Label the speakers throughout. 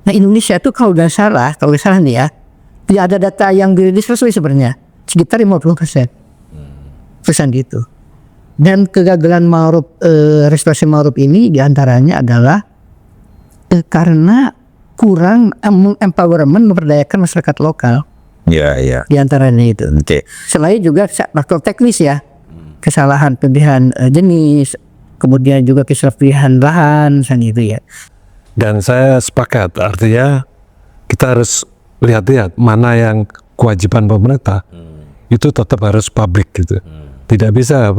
Speaker 1: Nah Indonesia itu kalau nggak salah nih ya, tidak ada data yang dirilis resmi sebenarnya, sekitar 50%. Pesan gitu. Dan kegagalan restorasi mangrove ini diantaranya adalah karena kurang empowerment memperdayakan masyarakat lokal.
Speaker 2: Ya.
Speaker 1: Diantaranya itu. Selain juga faktor teknis ya, kesalahan pemilihan jenis, kemudian juga kesalahan pemilihan lahan, gitu ya.
Speaker 3: Dan saya sepakat, artinya kita harus lihat mana yang kewajiban pemerintah, itu tetap harus publik gitu. Tidak bisa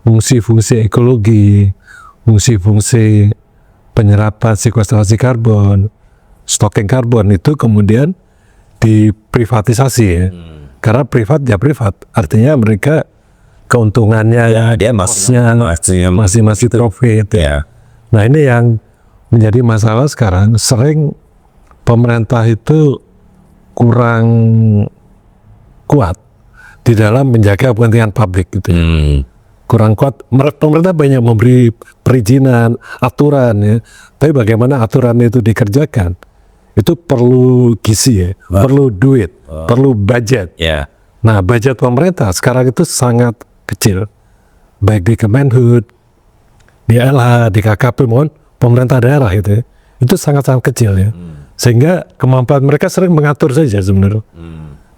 Speaker 3: fungsi-fungsi ekologi, fungsi-fungsi penyerapan sekuestrasi karbon, stocking karbon itu kemudian diprivatisasi ya. Karena privat, artinya mereka keuntungannya
Speaker 2: Ya, dia
Speaker 3: masih profit ya. Nah ini yang menjadi masalah sekarang, sering pemerintah itu kurang kuat di dalam menjaga kepentingan publik gitu. Kurang kuat. Pemerintah banyak memberi perizinan, aturan ya, tapi bagaimana aturan itu dikerjakan itu perlu gizi ya, perlu duit, perlu budget. Nah budget pemerintah sekarang itu sangat kecil, baik di Kemenhub, di LH, di KKP maupun pemerintah daerah itu ya. Itu sangat-sangat kecil ya, sehingga kemampuan mereka sering mengatur saja sebenarnya.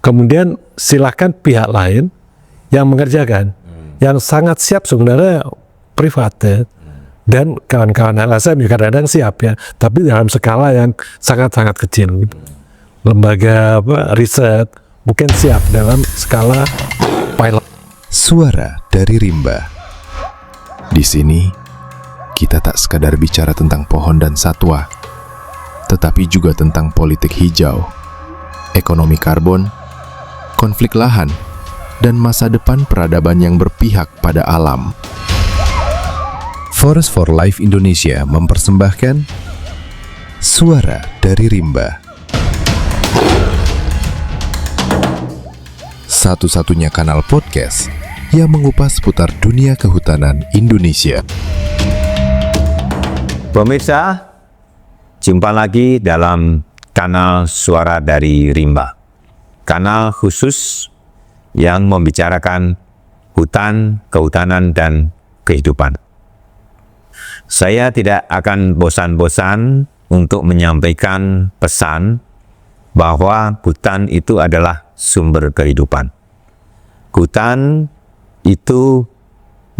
Speaker 3: Kemudian silakan pihak lain yang mengerjakan. Yang sangat siap sebenarnya privat ya. Dan kawan-kawan LSM juga kadang-kadang siap ya, tapi dalam skala yang sangat-sangat kecil gitu. Lembaga riset mungkin siap dalam skala pilot.
Speaker 4: Suara dari Rimba. Di sini kita tak sekadar bicara tentang pohon dan satwa, tetapi juga tentang politik hijau, ekonomi karbon, konflik lahan, dan masa depan peradaban yang berpihak pada alam. Forest for Life Indonesia mempersembahkan Suara dari Rimba. Satu-satunya kanal podcast yang mengupas seputar dunia kehutanan Indonesia.
Speaker 2: Pemirsa, jumpa lagi dalam kanal Suara dari Rimba. Kanal khusus yang membicarakan hutan, kehutanan, dan kehidupan. Saya tidak akan bosan-bosan untuk menyampaikan pesan bahwa hutan itu adalah sumber kehidupan. Hutan itu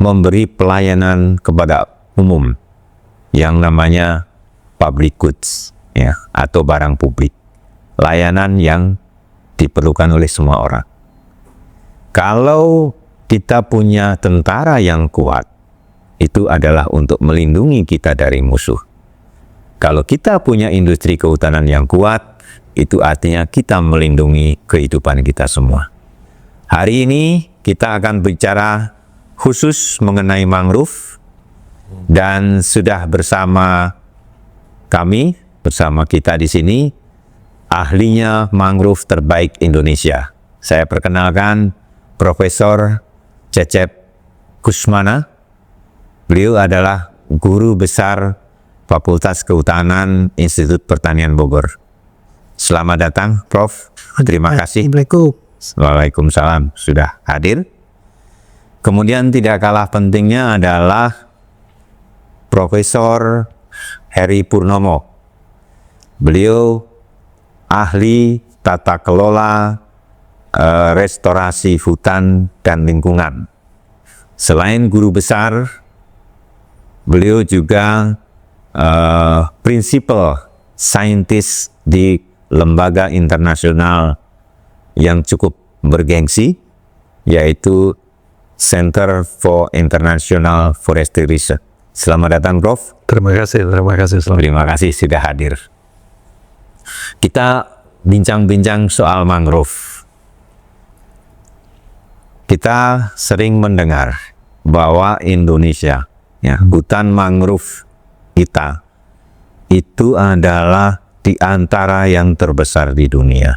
Speaker 2: memberi pelayanan kepada umum yang namanya public goods ya, atau barang publik. Layanan yang diperlukan oleh semua orang. Kalau kita punya tentara yang kuat, itu adalah untuk melindungi kita dari musuh. Kalau kita punya industri kehutanan yang kuat, itu artinya kita melindungi kehidupan kita semua. Hari ini kita akan bicara khusus mengenai mangrove, dan sudah bersama kita di sini, ahlinya mangrove terbaik Indonesia. Saya perkenalkan Profesor Cecep Kusmana. Beliau adalah guru besar Fakultas Kehutanan Institut Pertanian Bogor. Selamat datang, Prof. Terima kasih. Waalaikumsalam sudah hadir. Kemudian tidak kalah pentingnya adalah Profesor Heri Purnomo. Beliau ahli tata kelola restorasi hutan dan lingkungan. Selain guru besar, beliau juga principal scientist di lembaga internasional yang cukup bergengsi, yaitu Center for International Forestry Research. Selamat datang, Prof.
Speaker 3: Terima kasih.
Speaker 2: Terima kasih sudah hadir. Kita bincang-bincang soal mangrove. Kita sering mendengar bahwa Indonesia, hutan mangrove kita itu adalah di antara yang terbesar di dunia.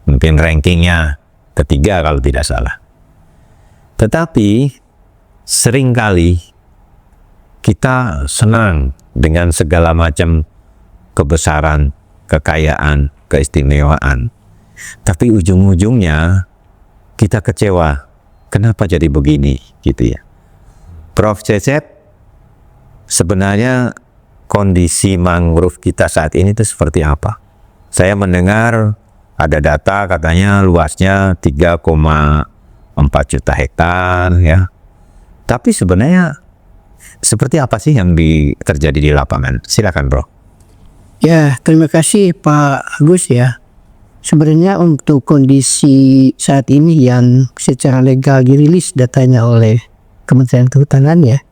Speaker 2: Mungkin rankingnya ketiga kalau tidak salah. Tetapi seringkali kita senang dengan segala macam kebesaran, kekayaan, keistimewaan. Tapi ujung-ujungnya kita kecewa. Kenapa jadi begini gitu ya. Prof Cecep, sebenarnya kondisi mangrove kita saat ini itu seperti apa? Saya mendengar ada data katanya luasnya 3,4 juta hektar ya. Tapi sebenarnya seperti apa sih yang terjadi di lapangan? Silakan, Bro.
Speaker 1: Ya, terima kasih Pak Agus ya. Sebenarnya untuk kondisi saat ini yang secara legal dirilis datanya oleh Kementerian Kehutanan ya,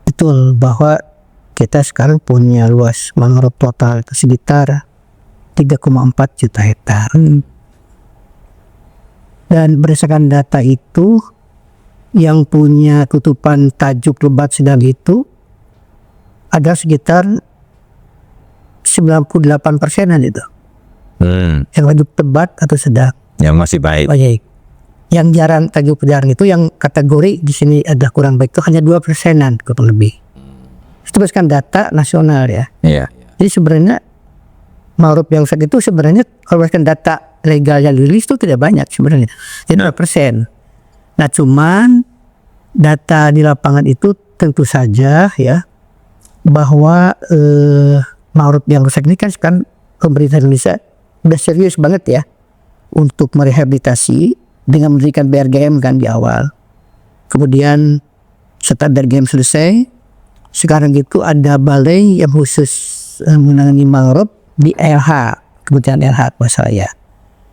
Speaker 1: betul bahwa kita sekarang punya luas mangrove total sekitar 3,4 juta hektar. Dan berdasarkan data itu, yang punya tutupan tajuk lebat sedang itu ada sekitar 98%-an itu. Yang tajuk lebat atau sedang.
Speaker 2: Yang masih baik.
Speaker 1: Baik. Yang jarang tajuk jarang itu yang kategori di sini ada kurang baik itu hanya 2%-an kurang lebih. Itu berdasarkan data nasional ya.
Speaker 2: Iya.
Speaker 1: Jadi sebenarnya mangrove yang rusak itu sebenarnya kalau berdasarkan data legal yang dirilis itu tidak banyak sebenarnya. Jadi 2%. Nah cuman data di lapangan itu tentu saja ya bahwa mangrove yang rusak ini kan sekarang pemerintah Indonesia udah serius banget ya untuk merehabilitasi dengan mendirikan BRGM kan di awal. Kemudian setelah BRGM selesai, sekarang itu ada balai yang khusus menangani mangrove di LH, Kementerian LH masalah ya.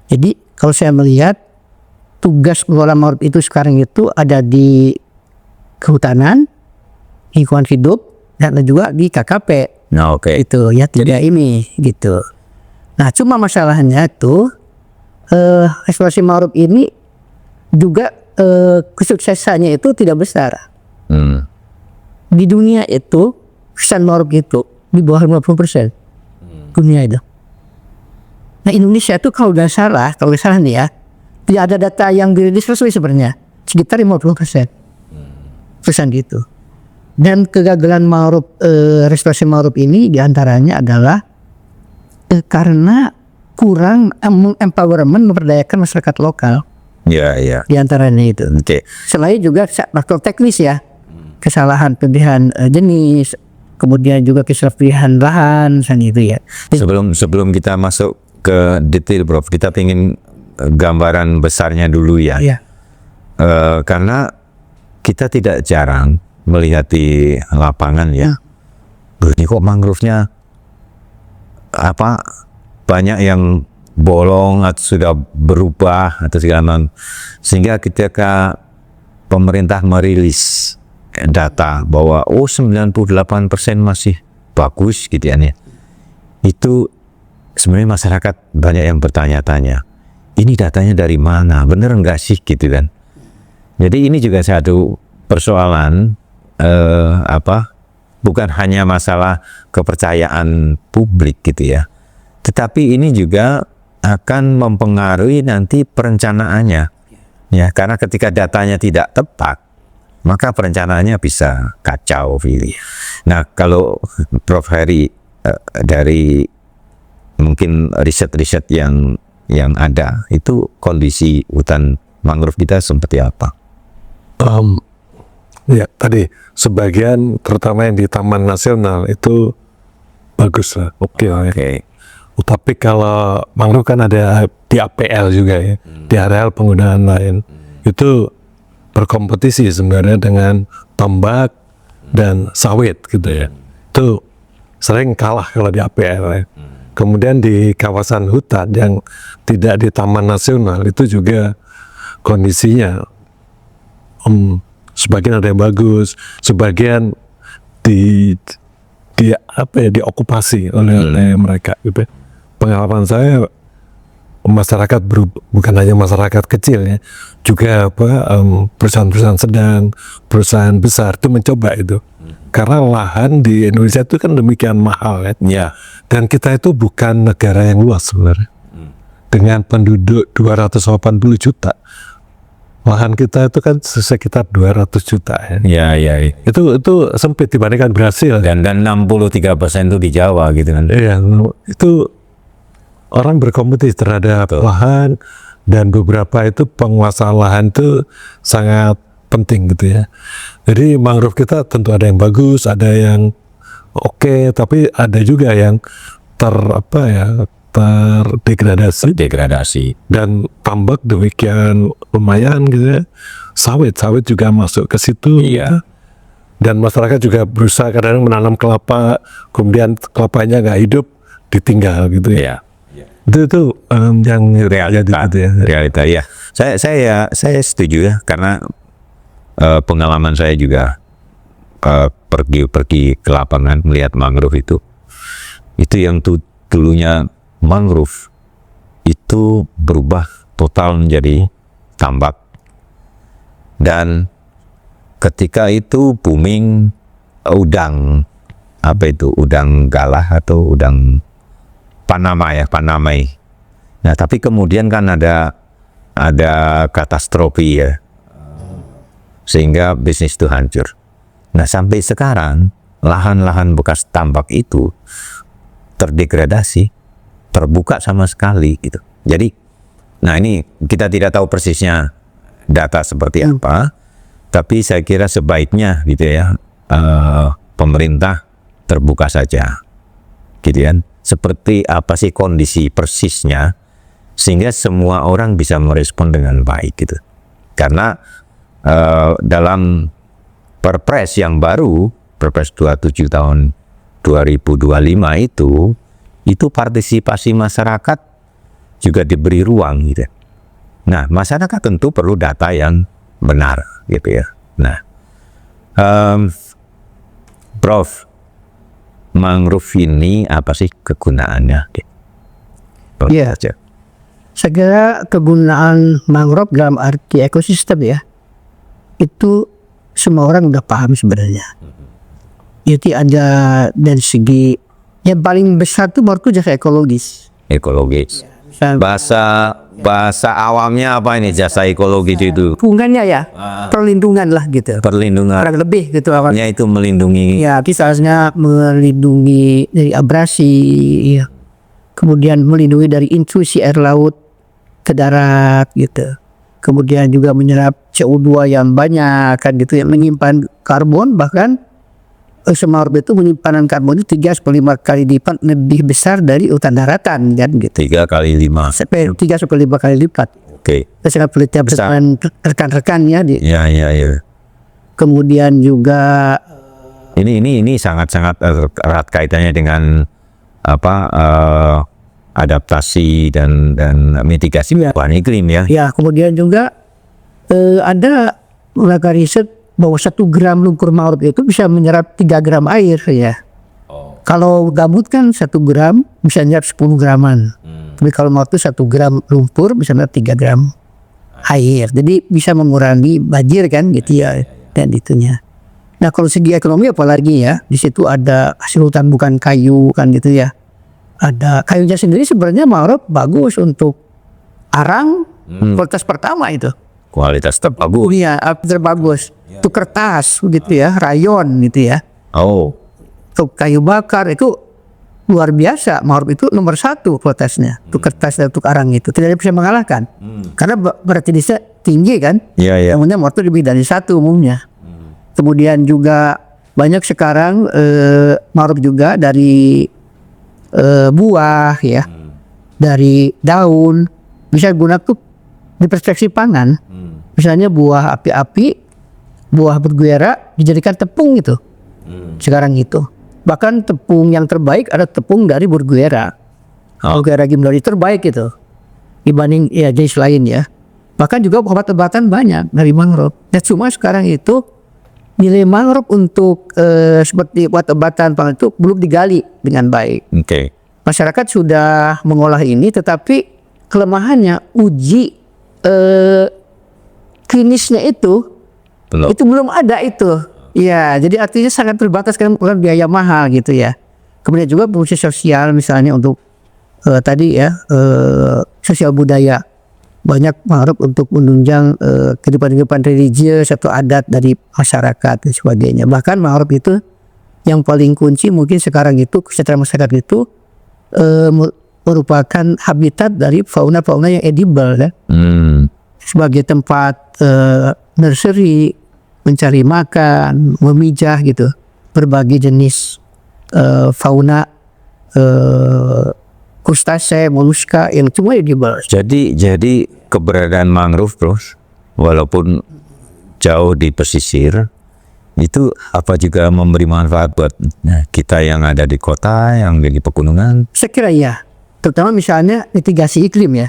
Speaker 1: Jadi kalau saya melihat tugas pengelola mangrove itu sekarang itu ada di Kehutanan, Lingkungan Hidup, dan juga di KKP.
Speaker 2: Nah, oke.
Speaker 1: Itu ya tiga ini gitu. Nah cuma masalahnya tuh eksplorasi mangrove ini juga kesuksesannya itu tidak besar. Di dunia itu kesuksesan mangrove itu di bawah 50% dunia itu. Nah Indonesia itu kalau nggak salah nih ya, tidak ada data yang dirilis resmi sebenarnya sekitar 50% pesan gitu. Dan kegagalan mangrove restorasi mangrove ini diantaranya adalah karena kurang empowerment memperdayakan masyarakat lokal.
Speaker 2: Iya, iya.
Speaker 1: Diantaranya itu.
Speaker 2: Oke.
Speaker 1: Selain juga faktor teknis ya, kesalahan pemilihan jenis, kemudian juga kesalahan pilihan lahan, itu ya.
Speaker 2: Sebelum kita masuk ke detail, Prof, kita ingin gambaran besarnya dulu ya.
Speaker 1: Iya.
Speaker 2: Karena kita tidak jarang melihat di lapangan ya. Ini kok mangrove-nya banyak yang bolong atau sudah berubah atau segala macam, sehingga ketika pemerintah merilis data bahwa 98% masih bagus gitu ya, itu sebenarnya masyarakat banyak yang bertanya-tanya, ini datanya dari mana, bener nggak sih gitu kan. Jadi ini juga satu persoalan bukan hanya masalah kepercayaan publik gitu ya, tetapi ini juga akan mempengaruhi nanti perencanaannya ya, karena ketika datanya tidak tepat maka perencanaannya bisa kacau gitu. Nah kalau Prof Heri dari mungkin riset-riset yang ada itu, kondisi hutan mangrove kita seperti apa?
Speaker 3: Ya tadi sebagian terutama yang di Taman Nasional itu bagus lah, oke lah ya. Tapi kalau mangrove kan ada di APL juga ya, di areal penggunaan lain, itu berkompetisi sebenarnya dengan tombak dan sawit gitu ya. Itu sering kalah kalau di APL ya. Kemudian di kawasan hutan yang tidak di Taman Nasional itu juga kondisinya sebagian ada yang bagus, sebagian diokupasi oleh mereka gitu. Pengalaman saya, masyarakat bukan hanya masyarakat kecil ya, juga perusahaan-perusahaan sedang, perusahaan besar itu mencoba itu. Karena lahan di Indonesia itu kan demikian mahal ya. Dan kita itu bukan negara yang luas sebenarnya. Dengan penduduk 280 juta. lahan kita itu kan sekitar 200 juta ya.
Speaker 2: Ya.
Speaker 3: Itu sempit dibandingkan Brasil.
Speaker 2: Dan 63% itu di Jawa gitu kan.
Speaker 3: Iya, itu orang berkompetisi terhadap lahan, dan beberapa itu penguasaan lahan itu sangat penting gitu ya. Jadi mangrove kita tentu ada yang bagus, ada yang oke, tapi ada juga yang terdegradasi. Dan tambak demikian lumayan gitu ya. Sawit juga masuk ke situ.
Speaker 2: Iya.
Speaker 3: Dan masyarakat juga berusaha kadang menanam kelapa, kemudian kelapanya nggak hidup, ditinggal gitu ya.
Speaker 2: Iya.
Speaker 3: Itu yang
Speaker 2: Realita,
Speaker 3: gitu ya.
Speaker 2: realita ya. Saya setuju ya, karena pengalaman saya juga pergi ke lapangan melihat mangrove itu yang dulunya mangrove itu berubah total menjadi tambak, dan ketika itu booming udang galah atau udang Panamai. Nah, tapi kemudian kan ada katastrofi ya, sehingga bisnis itu hancur. Nah, sampai sekarang lahan-lahan bekas tambak itu terdegradasi, terbuka sama sekali gitu. Jadi, nah ini kita tidak tahu persisnya data seperti apa, tapi saya kira sebaiknya gitu ya, pemerintah terbuka saja, gitu kan. Seperti apa sih kondisi persisnya, sehingga semua orang bisa merespon dengan baik gitu. Karena dalam Perpres yang baru, Perpres 27 tahun 2025 itu partisipasi masyarakat juga diberi ruang gitu. Nah, masyarakat tentu perlu data yang benar gitu ya. Nah, Prof, mangrove ini apa sih kegunaannya?
Speaker 1: Iya. Saya kira kegunaan mangrove dalam arti ekosistem ya, itu semua orang udah paham sebenarnya. Jadi ada dari segi yang paling besar tuh menurutku jasa ekologis.
Speaker 2: Ekologis.
Speaker 1: Misal,
Speaker 2: Bahasa awamnya apa ini jasa ekologis itu?
Speaker 1: lingkungannya ya, perlindungan lah gitu.
Speaker 2: Perlindungan.
Speaker 1: Kurang lebih gitu awalnya.
Speaker 2: Artinya itu melindungi.
Speaker 1: Ya, misalnya melindungi dari abrasi, ya. Kemudian melindungi dari intrusi air laut ke darat gitu. Kemudian juga menyerap CO2 yang banyak kan gitu, yang menyimpan karbon, bahkan mangrove itu penyimpanan karbon itu 3-5 kali lipat lebih besar dari hutan daratan kan gitu.
Speaker 2: 3 kali 5.
Speaker 1: Sampai 3-5 kali lipat.
Speaker 2: Oke.
Speaker 1: Saya sangat penelitian bersama rekan-rekannya di.
Speaker 2: Ya.
Speaker 1: Kemudian juga
Speaker 2: Ini sangat-sangat erat kaitannya dengan adaptasi dan mitigasi perubahan iklim ya.
Speaker 1: ya, kemudian juga ada lembaga riset bahwa 1 gram lumpur mangrove itu bisa menyerap 3 gram air ya. Kalau gambut kan 1 gram bisa menyerap 10 graman. Tapi kalau mangrove itu 1 gram lumpur bisa menyerap 3 gram air. Jadi bisa mengurangi banjir kan gitu ya. Dan itunya. Nah, kalau segi ekonomi apalagi ya, di situ ada hasil hutan bukan kayu kan gitu ya. Ada kayunya sendiri sebenarnya mangrove bagus untuk arang kualitas pertama itu.
Speaker 2: Kualitas terbagus.
Speaker 1: Iya, terbagus. Itu kertas gitu ya, rayon gitu ya.
Speaker 2: Oh.
Speaker 1: Untuk kayu bakar itu luar biasa. Mangrove itu nomor 1 kualitasnya. Untuk kertas dan untuk arang itu tidak bisa mengalahkan. Karena berarti tinggi kan.
Speaker 2: Iya.
Speaker 1: Kemudian mangrove itu lebih dari 1 umumnya. Kemudian juga banyak sekarang mangrove juga dari buah ya, dari daun bisa guna tuh di perspektif pangan. Misalnya buah api-api, buah berguera dijadikan tepung gitu. Sekarang itu bahkan tepung yang terbaik ada tepung dari berguera. Berguera gimnori terbaik itu dibanding ya jenis lain ya. Bahkan juga obat-obatan banyak dari mangrove. Dan cuma sekarang itu nilai mangrove untuk seperti obat-obatan pangan itu belum digali dengan baik.
Speaker 2: Oke.
Speaker 1: Masyarakat sudah mengolah ini, tetapi kelemahannya uji klinisnya itu belum ada itu. Ya, jadi artinya sangat terbatas karena biaya mahal gitu ya. Kemudian juga fungsi sosial misalnya untuk tadi ya sosial budaya. banyak mangrove untuk menunjang kehidupan religius atau adat dari masyarakat dan sebagainya. Bahkan mangrove itu yang paling kunci mungkin sekarang itu kesejahteraan masyarakat itu merupakan habitat dari fauna-fauna yang edible ya. Sebagai tempat nursery, mencari makan, memijah gitu berbagai jenis fauna, krustase, moluska yang semua edible.
Speaker 2: Jadi keberadaan mangrove, Bro, walaupun jauh di pesisir, itu apa juga memberi manfaat buat kita yang ada di kota, yang di pegunungan?
Speaker 1: Saya kira ya, terutama misalnya mitigasi iklim ya.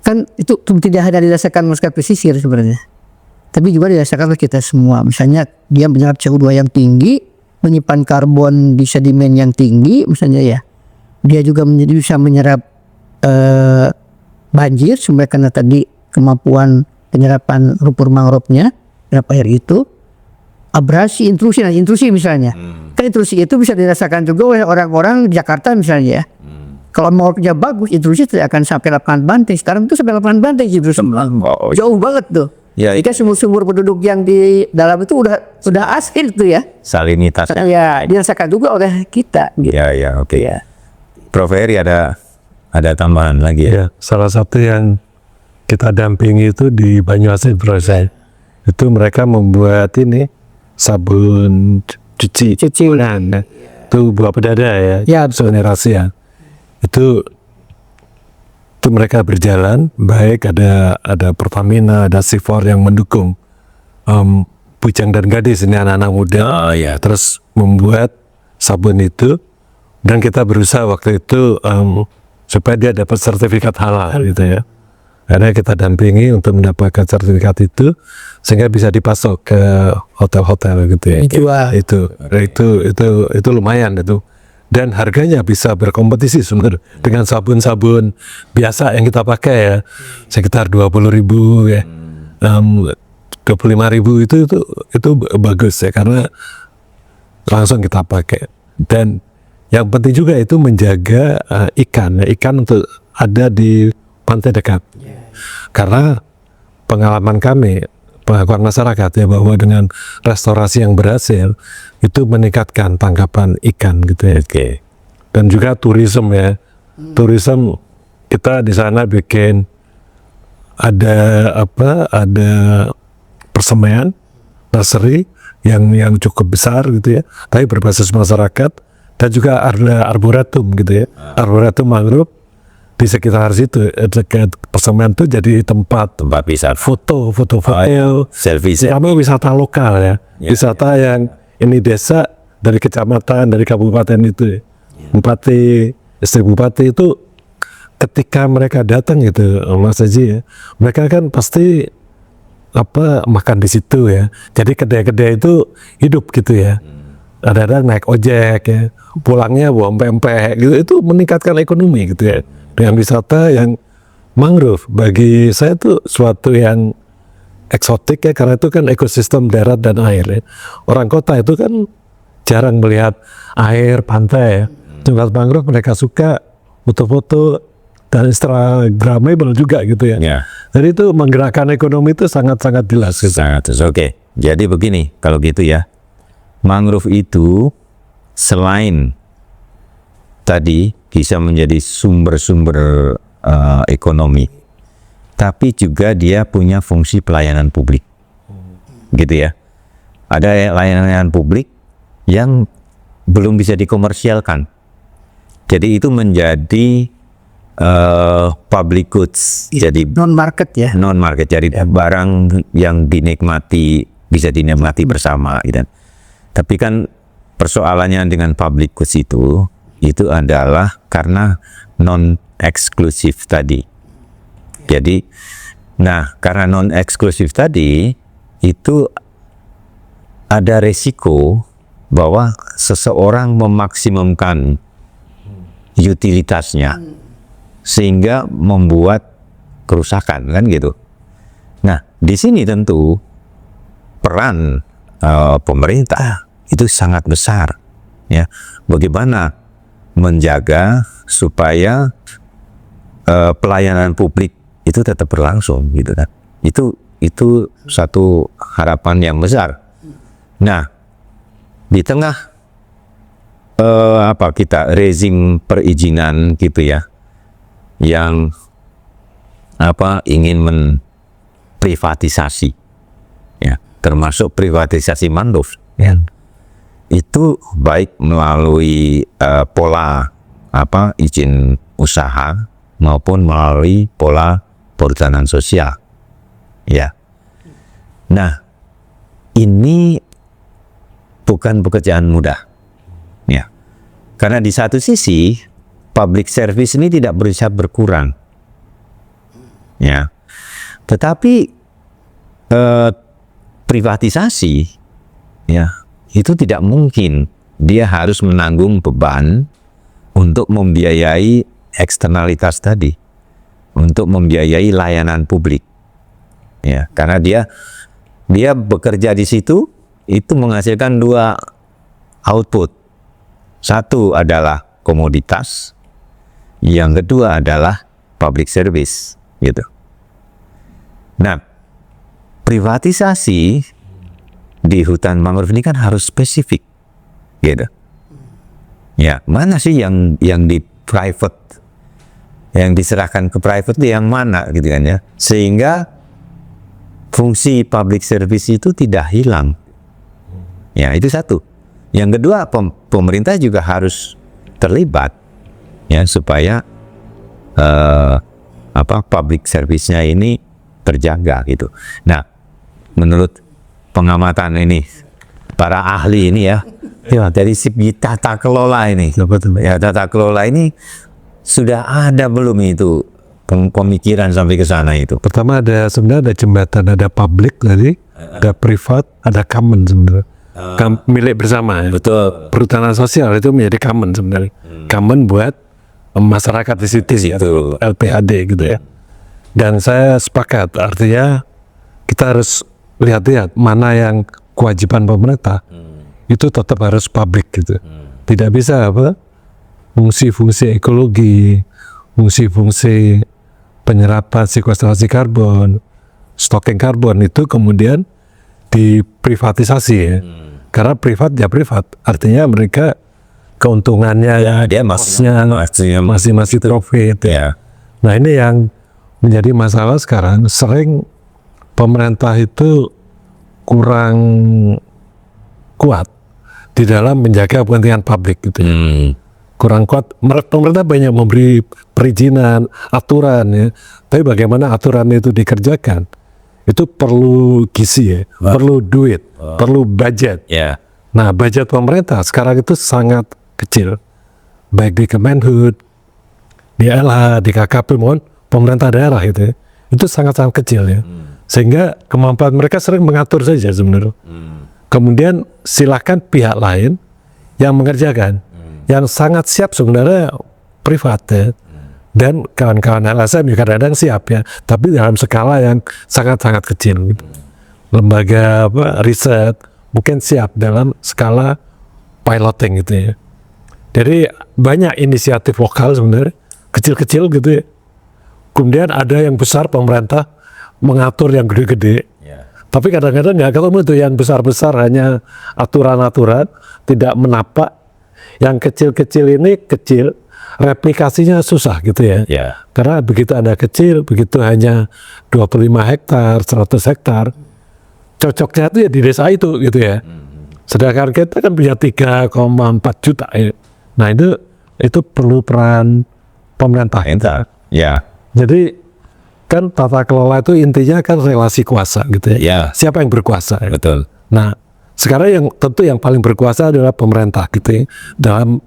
Speaker 1: Kan itu tidak hanya dirasakan masyarakat pesisir sebenarnya, tapi juga dirasakan oleh kita semua. Misalnya dia menyerap CO2 yang tinggi, menyimpan karbon di sedimen yang tinggi misalnya ya. Dia juga bisa menyerap banjir sumber karena tadi kemampuan penyerapan lumpur mangrove-nya, menyerap air itu. Abrasi, intrusi misalnya. Kan intrusi itu bisa dirasakan juga oleh orang-orang di Jakarta misalnya ya. Kalau mangrove-nya bagus, intrusi tidak akan sampai lapangan banteng. Sekarang itu sampai lapangan banteng intrusi. Jauh banget tuh.
Speaker 2: Ya,
Speaker 1: jika sumur-sumur penduduk yang di dalam itu udah asli itu ya.
Speaker 2: Salinitas.
Speaker 1: Ya, dirasakan juga oleh kita. Gitu.
Speaker 2: Ya, oke. Ya. Prof. Heri ada tambahan lagi ya?
Speaker 3: Ya, salah satu yang kita dampingi itu di Banyuasin proses itu mereka membuat ini sabun cuci ulang, itu buah pedada ya, generasi ya. Itu mereka berjalan baik, ada Pertamina, ada Sifor yang mendukung bujang dan gadis ini anak-anak muda, terus membuat sabun itu. Dan kita berusaha waktu itu supaya dia dapat sertifikat halal gitu ya. Karena kita dampingi untuk mendapatkan sertifikat itu sehingga bisa dipasok ke hotel-hotel gitu ya. Itu lumayan itu. Dan harganya bisa berkompetisi sebenarnya dengan sabun-sabun biasa yang kita pakai ya. Sekitar 20.000 ya. 25.000 itu bagus ya karena langsung kita pakai. Dan yang penting juga itu menjaga ikan untuk ada di pantai dekat. Karena pengalaman kami, pengakuan masyarakat ya bahwa dengan restorasi yang berhasil itu meningkatkan tangkapan ikan gitu ya. Dan juga turisme ya. Turisme kita di sana bikin ada persemaian nursery yang cukup besar gitu ya. Tapi berbasis masyarakat. Dan juga ada arboretum gitu ya, arboretum mangrove di sekitar situ, dekat persemaian itu jadi tempat
Speaker 2: wisata,
Speaker 3: foto,
Speaker 2: selfie,
Speaker 3: sama wisata lokal ya, wisata yang ini desa dari kecamatan, dari kabupaten itu, bupati, istri bupati itu ketika mereka datang gitu, Mas Haji ya, mereka kan pasti makan di situ ya, jadi kedai-kedai itu hidup gitu ya. Ada naik ojek ya, pulangnya bawa pempek gitu, itu meningkatkan ekonomi gitu ya. Dengan wisata yang mangrove bagi saya itu suatu yang eksotik ya, karena itu kan ekosistem darat dan air ya. Orang kota itu kan jarang melihat air, pantai ya. Tempat mangrove mereka suka foto-foto dan instagramable juga gitu ya. Jadi itu menggerakkan ekonomi itu sangat-sangat jelas. Gitu.
Speaker 2: Sangat, oke. Jadi begini, kalau gitu ya. Mangrove itu selain tadi bisa menjadi sumber-sumber ekonomi, tapi juga dia punya fungsi pelayanan publik, gitu ya. Ada layanan publik yang belum bisa dikomersialkan, jadi itu menjadi public goods, jadi
Speaker 1: non-market ya.
Speaker 2: Non-market, jadi barang yang bisa dinikmati bersama, gitu. Tapi kan persoalannya dengan public goods itu adalah karena non-eksklusif tadi. Jadi, karena non-eksklusif tadi, itu ada resiko bahwa seseorang memaksimumkan utilitasnya, sehingga membuat kerusakan, kan gitu. Nah, di sini tentu peran pemerintah itu sangat besar ya, bagaimana menjaga supaya pelayanan publik itu itu tetap berlangsung gitu kan. Itu satu harapan yang besar. Nah, di tengah rezim perizinan gitu ya, yang ingin privatisasi, ya, termasuk privatisasi mangrove, ya, itu baik melalui pola izin usaha maupun melalui pola perhutanan sosial, ya. Nah, ini bukan pekerjaan mudah, ya, karena di satu sisi public service ini tidak bisa berkurang, ya, tetapi privatisasi, ya, itu tidak mungkin dia harus menanggung beban untuk membiayai eksternalitas tadi, untuk membiayai layanan publik, ya, karena dia bekerja di situ itu menghasilkan dua output. Satu adalah komoditas, yang kedua adalah public service, gitu. Nah, privatisasi di hutan mangrove ini kan harus spesifik, gitu. Ya, mana sih yang di private, yang diserahkan ke private itu yang mana, gitu kan ya, sehingga fungsi public service itu tidak hilang. Ya, itu satu. Yang kedua, pemerintah juga harus terlibat, ya, supaya public service-nya ini terjaga gitu. Nah, menurut pengamatan ini para ahli ini ya dari segi tata kelola ini, ya, tata kelola ini sudah ada belum itu pemikiran sampai ke sana itu?
Speaker 3: Pertama sebenarnya ada jembatan, ada public tadi, ada privat, ada common sebenarnya. Milik bersama, ya.
Speaker 2: Betul.
Speaker 3: Perhutanan sosial itu menjadi common sebenarnya. Common buat masyarakat di situ,
Speaker 2: Betul.
Speaker 3: LPAD gitu ya. Dan saya sepakat, artinya kita harus lihat mana yang kewajiban pemerintah, itu tetap harus publik gitu. Tidak bisa fungsi-fungsi ekologi, fungsi-fungsi penyerapan sekuestrasi karbon, stocking karbon itu kemudian diprivatisasi, ya. Karena privat ya privat, artinya mereka keuntungannya ya
Speaker 2: dia
Speaker 3: masih profit, ya. Nah, ini yang menjadi masalah sekarang, sering pemerintah itu kurang kuat di dalam menjaga kepentingan publik gitu. Kurang kuat. Pemerintah banyak memberi perizinan, aturan, ya. Tapi bagaimana aturan itu dikerjakan? Itu perlu gizi, ya. Perlu duit, perlu budget.
Speaker 2: Ya.
Speaker 3: Nah, budget pemerintah sekarang itu sangat kecil. Baik di Kemenhub, di LH, di KKP, pemerintah daerah itu, ya. Itu sangat-sangat kecil, ya. Sehingga kemampuan mereka sering mengatur saja sebenarnya. Kemudian silakan pihak lain yang mengerjakan. Yang sangat siap sebenarnya privat, ya. Dan kawan-kawan LSM juga kadang-kadang siap, ya, tapi dalam skala yang sangat-sangat kecil gitu. Lembaga riset mungkin siap dalam skala piloting gitu, ya. Jadi banyak inisiatif lokal sebenarnya kecil-kecil gitu, ya. Kemudian ada yang besar, pemerintah mengatur yang gede-gede. Tapi kadang-kadang nggak ketemu tuh yang besar-besar, hanya aturan-aturan, tidak menapak. Yang kecil-kecil ini kecil, replikasinya susah gitu, ya. Karena begitu Anda kecil, begitu hanya 25 hektar, 100 hektar, cocoknya itu ya di desa itu gitu, ya. Sedangkan kita kan punya 3,4 juta, ya. Nah, itu perlu peran pemerintah.
Speaker 2: Ya.
Speaker 3: Jadi kan tata kelola itu intinya kan relasi kuasa gitu, ya.
Speaker 2: Ya.
Speaker 3: Siapa yang berkuasa, ya?
Speaker 2: Betul.
Speaker 3: Nah, sekarang tentu yang paling berkuasa adalah pemerintah gitu, ya. Dalam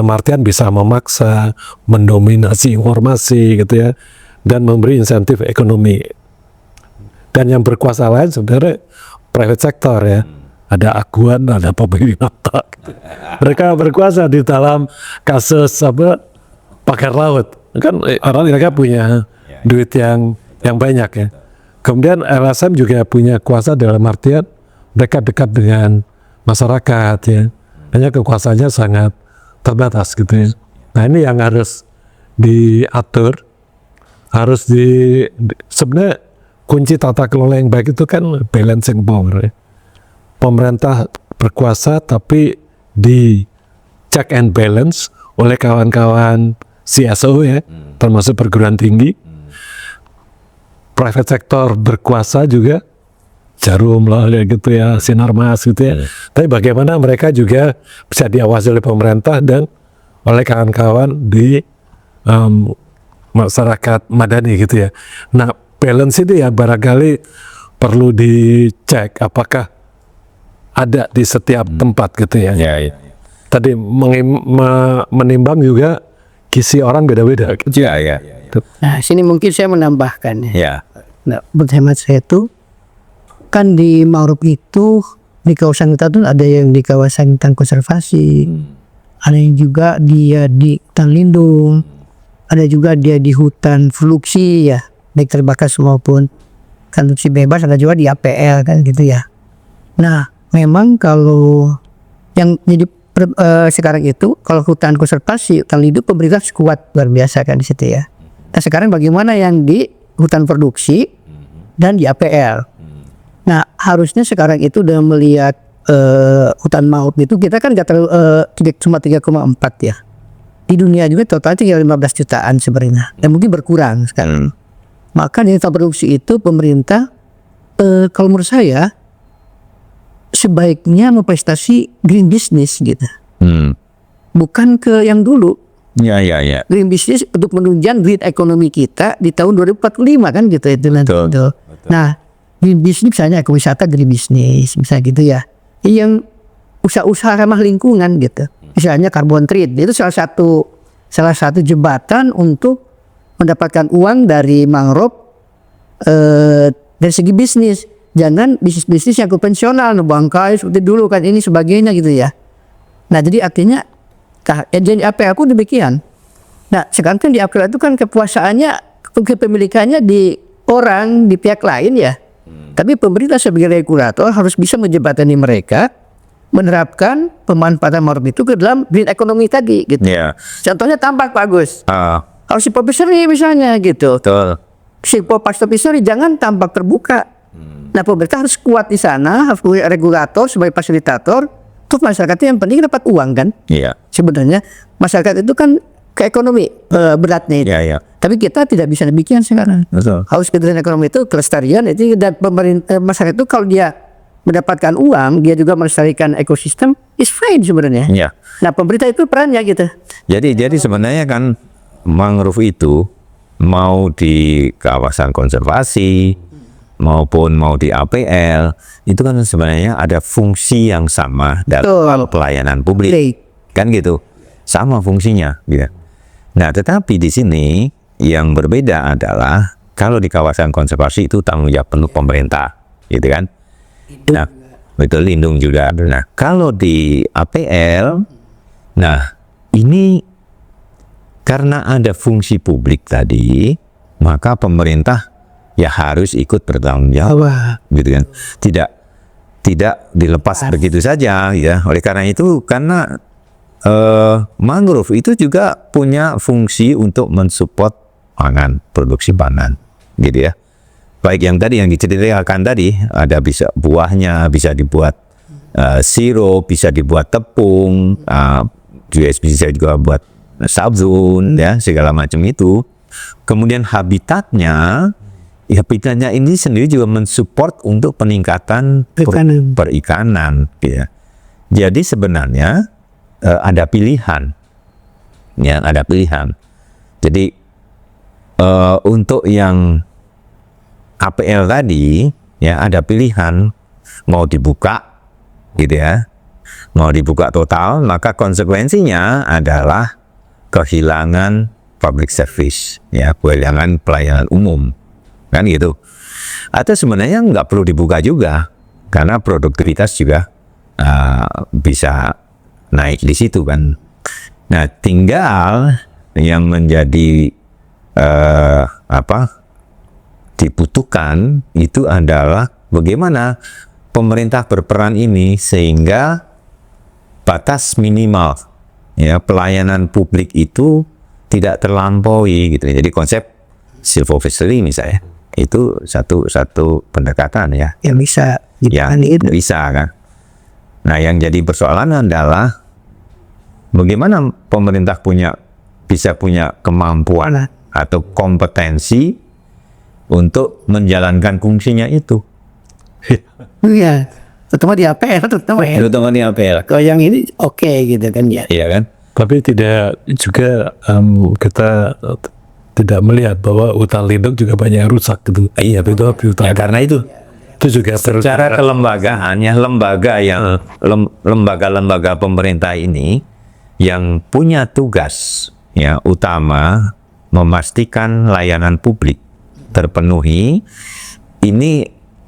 Speaker 3: artian bisa memaksa, mendominasi informasi gitu, ya, dan memberi insentif ekonomi. Dan yang berkuasa lain sebenarnya private sector, ya. Ada aguan, ada pemilik otak. Mereka berkuasa di dalam kasus pagar laut. Kan orang mereka punya duit yang banyak, ya. Kemudian LSM juga punya kuasa dalam artian mereka dekat dengan masyarakat, ya. Hanya kekuasaannya sangat terbatas gitu, ya. Nah, ini yang harus diatur harus sebenarnya kunci tata kelola yang baik itu kan balancing power ya. Pemerintah berkuasa tapi di check and balance oleh kawan-kawan CSO ya, termasuk perguruan tinggi. Private sector berkuasa juga, Jarum lah gitu ya, Sinarmas gitu ya. Tapi bagaimana mereka juga bisa diawasi oleh pemerintah dan oleh kawan-kawan di masyarakat madani gitu ya. Nah, balance itu ya barangkali perlu dicek apakah ada di setiap tempat gitu ya.
Speaker 2: Ya.
Speaker 3: Tadi menimbang juga kisi orang beda-beda.
Speaker 2: Ya.
Speaker 1: Nah, sini mungkin saya menambahkan ya.
Speaker 2: Ya.
Speaker 1: Nah, menurut hemat saya tuh kan di mangrove itu di kawasan kita tuh ada yang di kawasan hutan konservasi, ada yang juga dia di hutan lindung, ada juga dia di hutan produksi ya, baik terbatas maupun konsumsi bebas, ada juga di APL kan gitu ya. Nah, memang kalau yang jadi sekarang itu kalau hutan konservasi, hutan lindung pemerintah kuat luar biasa kan di situ ya. Nah, sekarang bagaimana yang di hutan produksi dan di APL? Nah, harusnya sekarang itu udah melihat hutan mangrove itu kita kan nggak terlalu cuma 3,4 ya. Di dunia juga totalnya tinggal 15 jutaan sebenarnya, dan mungkin berkurang sekarang. Maka di hutan produksi itu pemerintah kalau menurut saya sebaiknya memprestasi green business gitu. Bukan ke yang dulu.
Speaker 2: Ya.
Speaker 1: Green business untuk menunjang green ekonomi kita di tahun 2045 kan gitu itu nanti.
Speaker 2: Betul.
Speaker 1: Nah, green business misalnya ekowisata green business misalnya gitu ya. Yang usaha-usaha ramah lingkungan gitu. Misalnya carbon trade itu salah satu jembatan untuk mendapatkan uang dari mangrove dari segi bisnis. Jangan bisnis-bisnis yang konvensional, bangkai seperti dulu kan ini sebagainya gitu ya. Nah, jadi artinya jadi APL aku demikian. Nah, sekarang kan di APL itu kan kekuasaannya, kepemilikannya di orang, di pihak lain ya. Tapi pemerintah sebagai regulator harus bisa menjembatani mereka, menerapkan pemanfaatan mangrove itu ke dalam green economy tadi gitu.
Speaker 2: Ya.
Speaker 1: Contohnya tambak Pak Agus. Harus silvopastori misalnya gitu.
Speaker 2: Betul.
Speaker 1: Silvopastori jangan tambak terbuka. Nah, pemerintah harus kuat di sana, harus regulator sebagai fasilitator. Tuh masyarakat yang penting dapat uang kan.
Speaker 2: Iya.
Speaker 1: Sebenarnya masyarakat itu kan ke ekonomi beratnya itu.
Speaker 2: Iya.
Speaker 1: Tapi kita tidak bisa demikian sekarang.
Speaker 2: Betul.
Speaker 1: Harus kemudian ekonomi itu kelestarian itu, dan pemerintah masyarakat itu kalau dia mendapatkan uang, dia juga melestarikan ekosistem, is fine sebenarnya.
Speaker 2: Iya.
Speaker 1: Nah, pemerintah itu perannya gitu.
Speaker 2: Jadi sebenarnya kan mangrove itu mau di kawasan konservasi maupun mau di APL itu kan sebenarnya ada fungsi yang sama dalam pelayanan publik. Kan gitu. Sama fungsinya gitu. Nah, tetapi di sini yang berbeda adalah kalau di kawasan konservasi itu tanggung jawab penuh pemerintah, gitu kan? Nah, betul, lindung juga. Nah, kalau di APL, nah ini karena ada fungsi publik tadi, maka pemerintah ya harus ikut bertanggung jawab, gitu kan? Tidak dilepas begitu saja, ya. Oleh karena itu, karena mangrove itu juga punya fungsi untuk mensupport pangan, produksi pangan, gitu ya. Baik yang tadi yang diceritakan tadi, ada bisa buahnya bisa dibuat sirup, bisa dibuat tepung, bisa juga buat sabun, ya segala macam itu. Kemudian habitatnya ini sendiri juga mensupport untuk peningkatan perikanan, ya. Jadi sebenarnya ada pilihan, ya ada pilihan. Jadi untuk yang APL tadi, ya ada pilihan mau dibuka, gitu ya, mau dibuka total, maka konsekuensinya adalah kehilangan public service, ya kehilangan pelayanan umum, kan gitu. Atau sebenarnya nggak perlu dibuka juga, karena produktivitas juga bisa naik di situ kan. Nah, tinggal yang menjadi dibutuhkan itu adalah bagaimana pemerintah berperan ini sehingga batas minimal, ya pelayanan publik itu tidak terlampaui gitu. Jadi konsep silvophysalia misalnya, itu satu pendekatan ya.
Speaker 1: Yang bisa
Speaker 2: Ya,
Speaker 1: ditangani itu.
Speaker 2: bisa kan. Nah, yang jadi persoalan adalah bagaimana pemerintah bisa punya kemampuan atau kompetensi untuk menjalankan fungsinya itu.
Speaker 1: Iya. Terutama di APR, terutama ya.
Speaker 2: Terutama di APR.
Speaker 1: Kalau yang ini oke gitu kan ya.
Speaker 2: Iya kan?
Speaker 3: Tapi tidak juga kita tidak melihat bahwa hutan lindung juga banyak yang rusak gitu.
Speaker 2: Iya, betul. Ya, karena itu
Speaker 3: juga
Speaker 2: secara kelembagaan ya, lembaga-lembaga pemerintah ini yang punya tugas ya utama memastikan layanan publik terpenuhi. Ini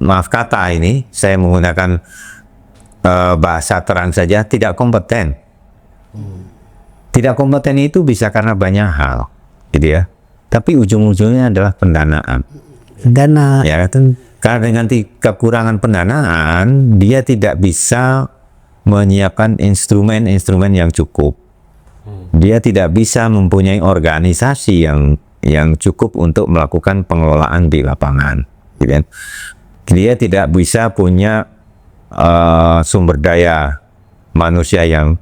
Speaker 2: maaf kata ini saya menggunakan bahasa terang saja, tidak kompeten. Tidak kompeten itu bisa karena banyak hal, gitu ya. Tapi ujung-ujungnya adalah pendanaan.
Speaker 1: Dana.
Speaker 2: Ya kan? Karena dengan kekurangan pendanaan, dia tidak bisa menyiapkan instrumen-instrumen yang cukup. Dia tidak bisa mempunyai organisasi yang cukup untuk melakukan pengelolaan di lapangan. Gitu kan? Dia tidak bisa punya sumber daya manusia yang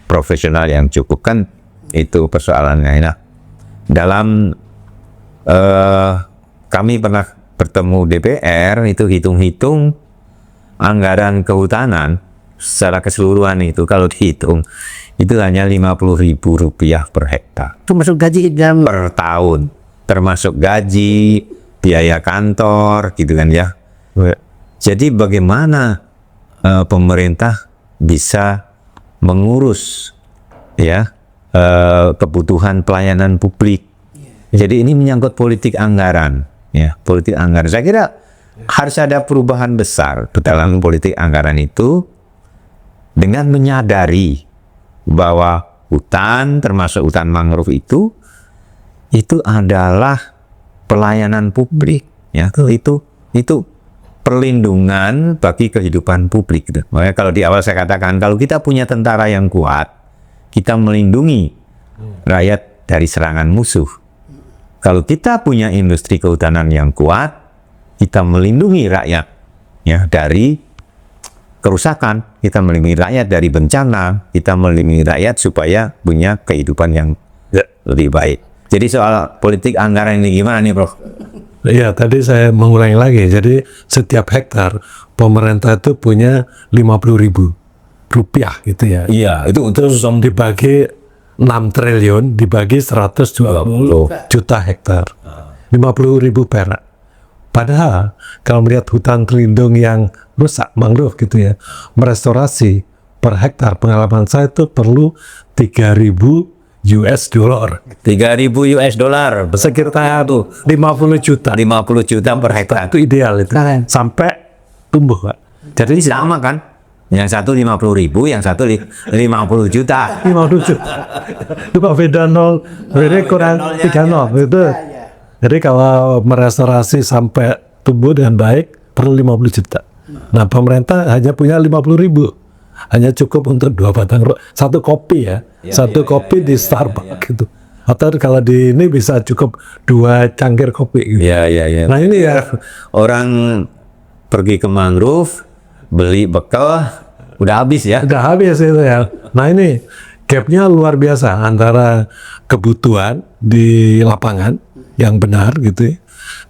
Speaker 2: profesional yang cukup, kan itu persoalannya. Nah, dalam kami pernah bertemu DPR, itu hitung-hitung anggaran kehutanan secara keseluruhan itu kalau dihitung itu hanya Rp50.000 per hektar
Speaker 1: Itu masuk gaji dalam
Speaker 2: per tahun, termasuk gaji, biaya kantor, gitu kan ya. Jadi bagaimana pemerintah bisa mengurus ya kebutuhan pelayanan publik. Jadi ini menyangkut politik anggaran, ya, politik anggaran. Saya kira harus ada perubahan besar dalam politik anggaran itu dengan menyadari bahwa hutan, termasuk hutan mangrove itu adalah pelayanan publik, ya. Itu perlindungan bagi kehidupan publik. Makanya kalau di awal saya katakan, kalau kita punya tentara yang kuat, kita melindungi rakyat dari serangan musuh. Kalau kita punya industri kehutanan yang kuat, kita melindungi rakyat ya dari kerusakan, kita melindungi rakyat dari bencana, kita melindungi rakyat supaya punya kehidupan yang lebih baik. Jadi soal politik anggaran ini gimana nih, Prof?
Speaker 3: Ya, tadi saya mengulangi lagi. Jadi setiap hektar pemerintah itu punya Rp50.000 gitu ya.
Speaker 2: Iya, itu untuk
Speaker 3: Dibagi 6 triliun, dibagi 120 juta hektar. 50.000 perak. Padahal kalau melihat hutan lindung yang rusak, mangrove gitu ya, merestorasi per hektar, pengalaman saya itu perlu $3.000.
Speaker 2: 3.000 US dollar,
Speaker 3: Sekitar tuh 50 juta.
Speaker 2: 50 juta per hektar.
Speaker 3: Itu ideal itu.
Speaker 1: Keren.
Speaker 3: Sampai tumbuh, Pak.
Speaker 2: Jadi sama kan? Yang satu 50.000, yang satu 50 juta.
Speaker 3: 50 juta. Itu Pak beda 0, berarti kurang 30 gitu. Jadi kalau merestorasi sampai tumbuh dengan baik perlu 50 juta. Nah, pemerintah hanya punya 50.000. Hanya cukup untuk 2 batang satu kopi ya. Satu kopi di Starbucks gitu. Atau kalau di ini bisa cukup 2 cangkir kopi gitu.
Speaker 2: Iya.
Speaker 3: Nah, ini ya
Speaker 2: Orang pergi ke mangrove, beli bekal, udah habis ya.
Speaker 3: udah habis itu ya. Nah, ini gapnya luar biasa antara kebutuhan di lapangan yang benar gitu ya,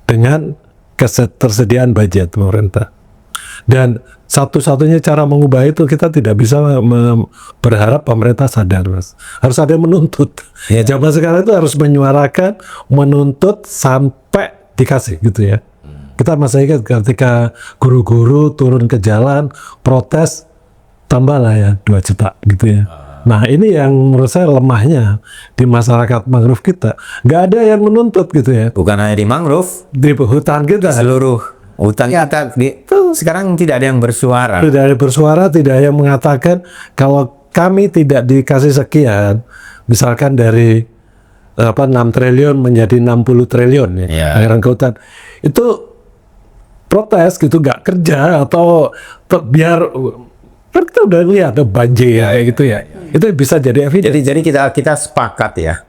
Speaker 3: dengan ketersediaan budget pemerintah. Dan satu-satunya cara mengubah itu kita tidak bisa berharap pemerintah sadar, Mas. Harus ada yang menuntut.
Speaker 2: Ya.
Speaker 3: Zaman sekarang itu harus menyuarakan, menuntut sampai dikasih gitu ya. Kita masih ingat ketika guru-guru turun ke jalan protes, tambahlah ya 2 juta gitu ya. Nah, ini yang menurut saya lemahnya di masyarakat mangrove kita. Nggak ada yang menuntut gitu ya.
Speaker 2: Bukan hanya di mangrove,
Speaker 3: Di hutan kita
Speaker 2: seluruh hutan kita sekarang tidak ada yang bersuara.
Speaker 3: tidak ada bersuara, tidak ada yang mengatakan kalau kami tidak dikasih sekian, misalkan dari 6 triliun menjadi 60 triliun ya,
Speaker 2: Ya.
Speaker 3: anggaran kehutanan. Itu protes gitu, nggak kerja atau biar kan kita udah lihat ada banjir ya gitu ya. Itu bisa jadi evidence.
Speaker 2: Jadi kita sepakat ya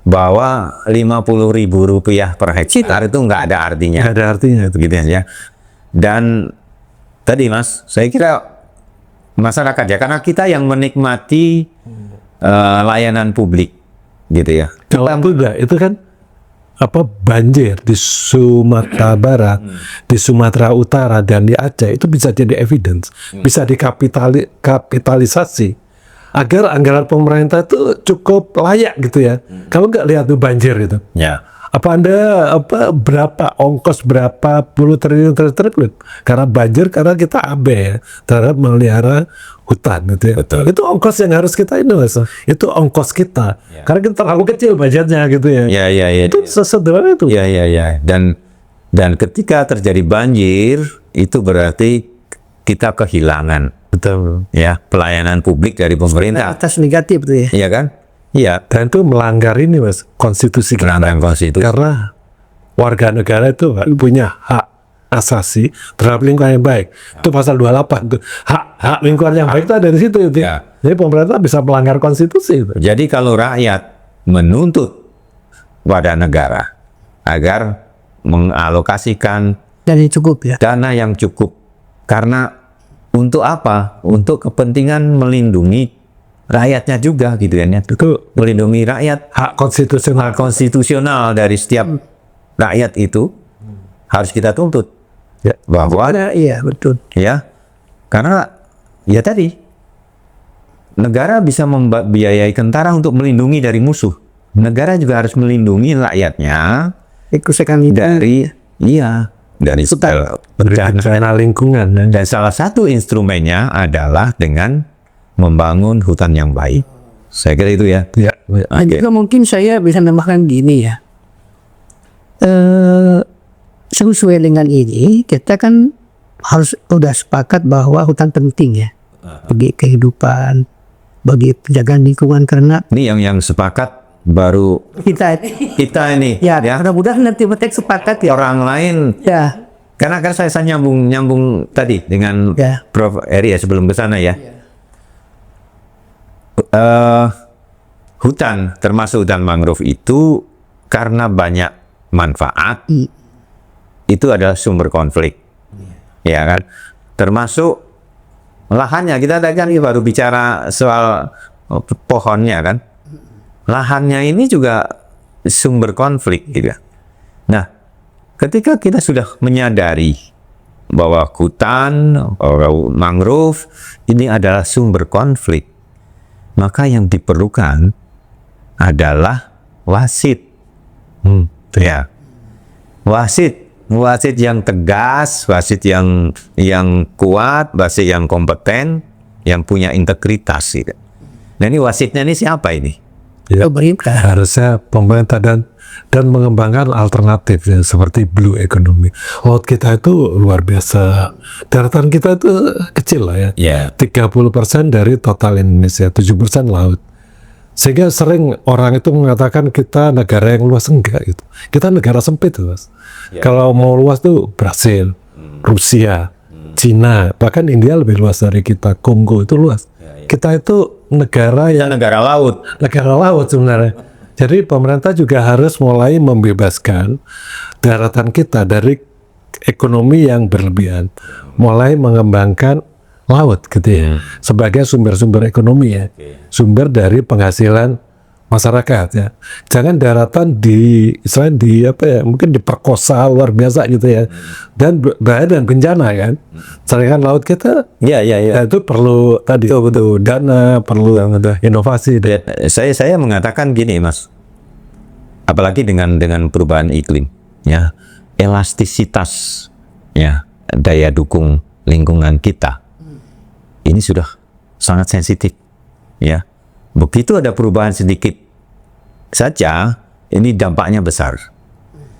Speaker 2: bahwa Rp50.000 per hektar itu nggak ada artinya.
Speaker 3: Nggak ada artinya itu.
Speaker 2: Gitu ya. Dan tadi Mas, saya kira masyarakat ya, karena kita yang menikmati layanan publik, gitu ya.
Speaker 3: Kalau enggak, itu kan apa banjir di Sumatera Barat, di Sumatera Utara dan di Aceh itu bisa jadi evidence, bisa dikapitalisasi agar anggaran pemerintah itu cukup layak gitu ya. Kalau nggak lihat tuh banjir itu.
Speaker 2: Ya.
Speaker 3: Apa Anda berapa ongkos berapa puluh triliun karena banjir, karena kita abai ya, terhadap melihara hutan gitu ya.
Speaker 2: Betul.
Speaker 3: Itu ongkos yang harus kita ini Mas. Itu ongkos kita. Karena kita terlalu kecil budgetnya gitu ya.
Speaker 2: Ya.
Speaker 3: Itu sesederhana itu.
Speaker 2: Ya. Dan ketika terjadi banjir, itu berarti kita kehilangan,
Speaker 3: Betul.
Speaker 2: ya, pelayanan publik dari pemerintah.
Speaker 1: Atas negatif tuh ya.
Speaker 2: Iya kan? Iya.
Speaker 3: Dan itu melanggar ini Mas, konstitusi kita.
Speaker 2: Melanggar konstitusi.
Speaker 3: Karena warga negara itu punya hak asasi terhadap lingkungan yang baik. Itu pasal 28 tuh. Hak lingkungan yang baik itu ada di situ itu.
Speaker 2: Ya.
Speaker 3: Jadi pemerintah bisa melanggar konstitusi itu.
Speaker 2: Jadi kalau rakyat menuntut pada negara agar mengalokasikan
Speaker 1: Dan ini cukup ya.
Speaker 2: dana yang cukup, karena untuk apa? Untuk kepentingan melindungi rakyatnya juga gitu kan ya.
Speaker 3: Itu
Speaker 2: Melindungi rakyat,
Speaker 3: hak konstitusional.
Speaker 2: hak konstitusional dari setiap rakyat itu harus kita tuntut.
Speaker 3: Ya.
Speaker 2: Bahwa
Speaker 1: Iya betul.
Speaker 2: ya, karena ya tadi negara bisa membiayai tentara untuk melindungi dari musuh. Negara juga harus melindungi rakyatnya
Speaker 1: Ekosekali
Speaker 2: dari dari segala
Speaker 3: Bencana lingkungan.
Speaker 2: Dan salah satu instrumennya adalah dengan membangun hutan yang baik. Saya kira itu ya.
Speaker 3: Ya.
Speaker 1: Nah, juga mungkin saya bisa nambahkan gini ya. Sesuai dengan ini, kita kan harus udah sepakat bahwa hutan penting ya. Bagi kehidupan, bagi penjagaan lingkungan, karena
Speaker 2: Ini yang sepakat baru
Speaker 1: kita
Speaker 2: ini.
Speaker 1: ya, mudah-mudahan nanti mereka sepakat ya.
Speaker 2: Orang lain,
Speaker 1: Ya,
Speaker 2: karena kan saya nyambung tadi dengan
Speaker 1: Ya.
Speaker 2: Prof. Eri ya, sebelum ke sana ya. Hutan, termasuk hutan mangrove itu karena banyak manfaat, itu adalah sumber konflik, ya kan? Termasuk lahannya, kita tadi kan baru bicara soal pohonnya kan, lahannya ini juga sumber konflik gitu. Nah, ketika kita sudah menyadari bahwa hutan, bahwa mangrove ini adalah sumber konflik, maka yang diperlukan adalah wasit. Ya. Wasit yang tegas, wasit yang kuat, wasit yang kompeten, yang punya integritas gitu. Nah, ini wasitnya ini siapa ini?
Speaker 3: Ya.
Speaker 1: pemerintah.
Speaker 3: Harusnya pemerintah dan mengembangkan alternatif ya, seperti blue economy. Laut kita itu luar biasa. Daratan kita itu kecil lah ya.
Speaker 2: Ya.
Speaker 3: 30% dari total Indonesia, 7% laut. Sehingga sering orang itu mengatakan kita negara yang luas, enggak gitu. Kita negara sempit tuh, Mas. Kalau mau luas tuh Brasil, Rusia, Cina, bahkan India lebih luas dari kita. Kongo itu luas. Kita itu negara yang
Speaker 2: Negara laut.
Speaker 3: sebenarnya. Jadi pemerintah juga harus mulai membebaskan daratan kita dari ekonomi yang berlebihan, mulai mengembangkan laut gitu ya, sebagai sumber-sumber ekonomi ya, sumber dari penghasilan masyarakat ya. Jangan daratan mungkin diperkosa luar biasa gitu ya, dan bahaya dan bencana kan. Sedangkan laut kita
Speaker 2: Ya.
Speaker 3: itu perlu tadi betul dana, perlu inovasi.
Speaker 2: Saya mengatakan gini, Mas. Apalagi dengan perubahan iklim, ya, elastisitas, ya, daya dukung lingkungan kita ini sudah sangat sensitif, ya. Begitu ada perubahan sedikit saja, ini dampaknya besar.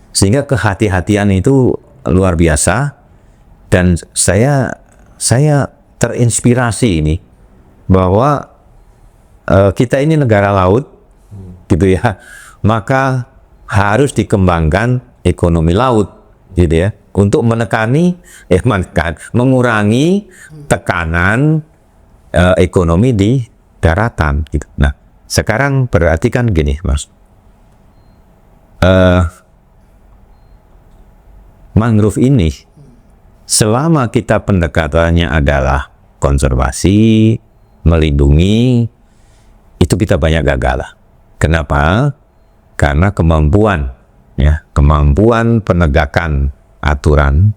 Speaker 2: Sehingga kehati-hatian itu luar biasa, dan saya terinspirasi ini bahwa kita ini negara laut, gitu ya. Maka harus dikembangkan ekonomi laut, gitu ya, untuk mengurangi tekanan ekonomi di daratan gitu. Nah, sekarang berarti kan gini, Mas. mangrove ini, selama kita pendekatannya adalah konservasi, melindungi, itu kita banyak gagal. Kenapa? Karena kemampuan penegakan aturan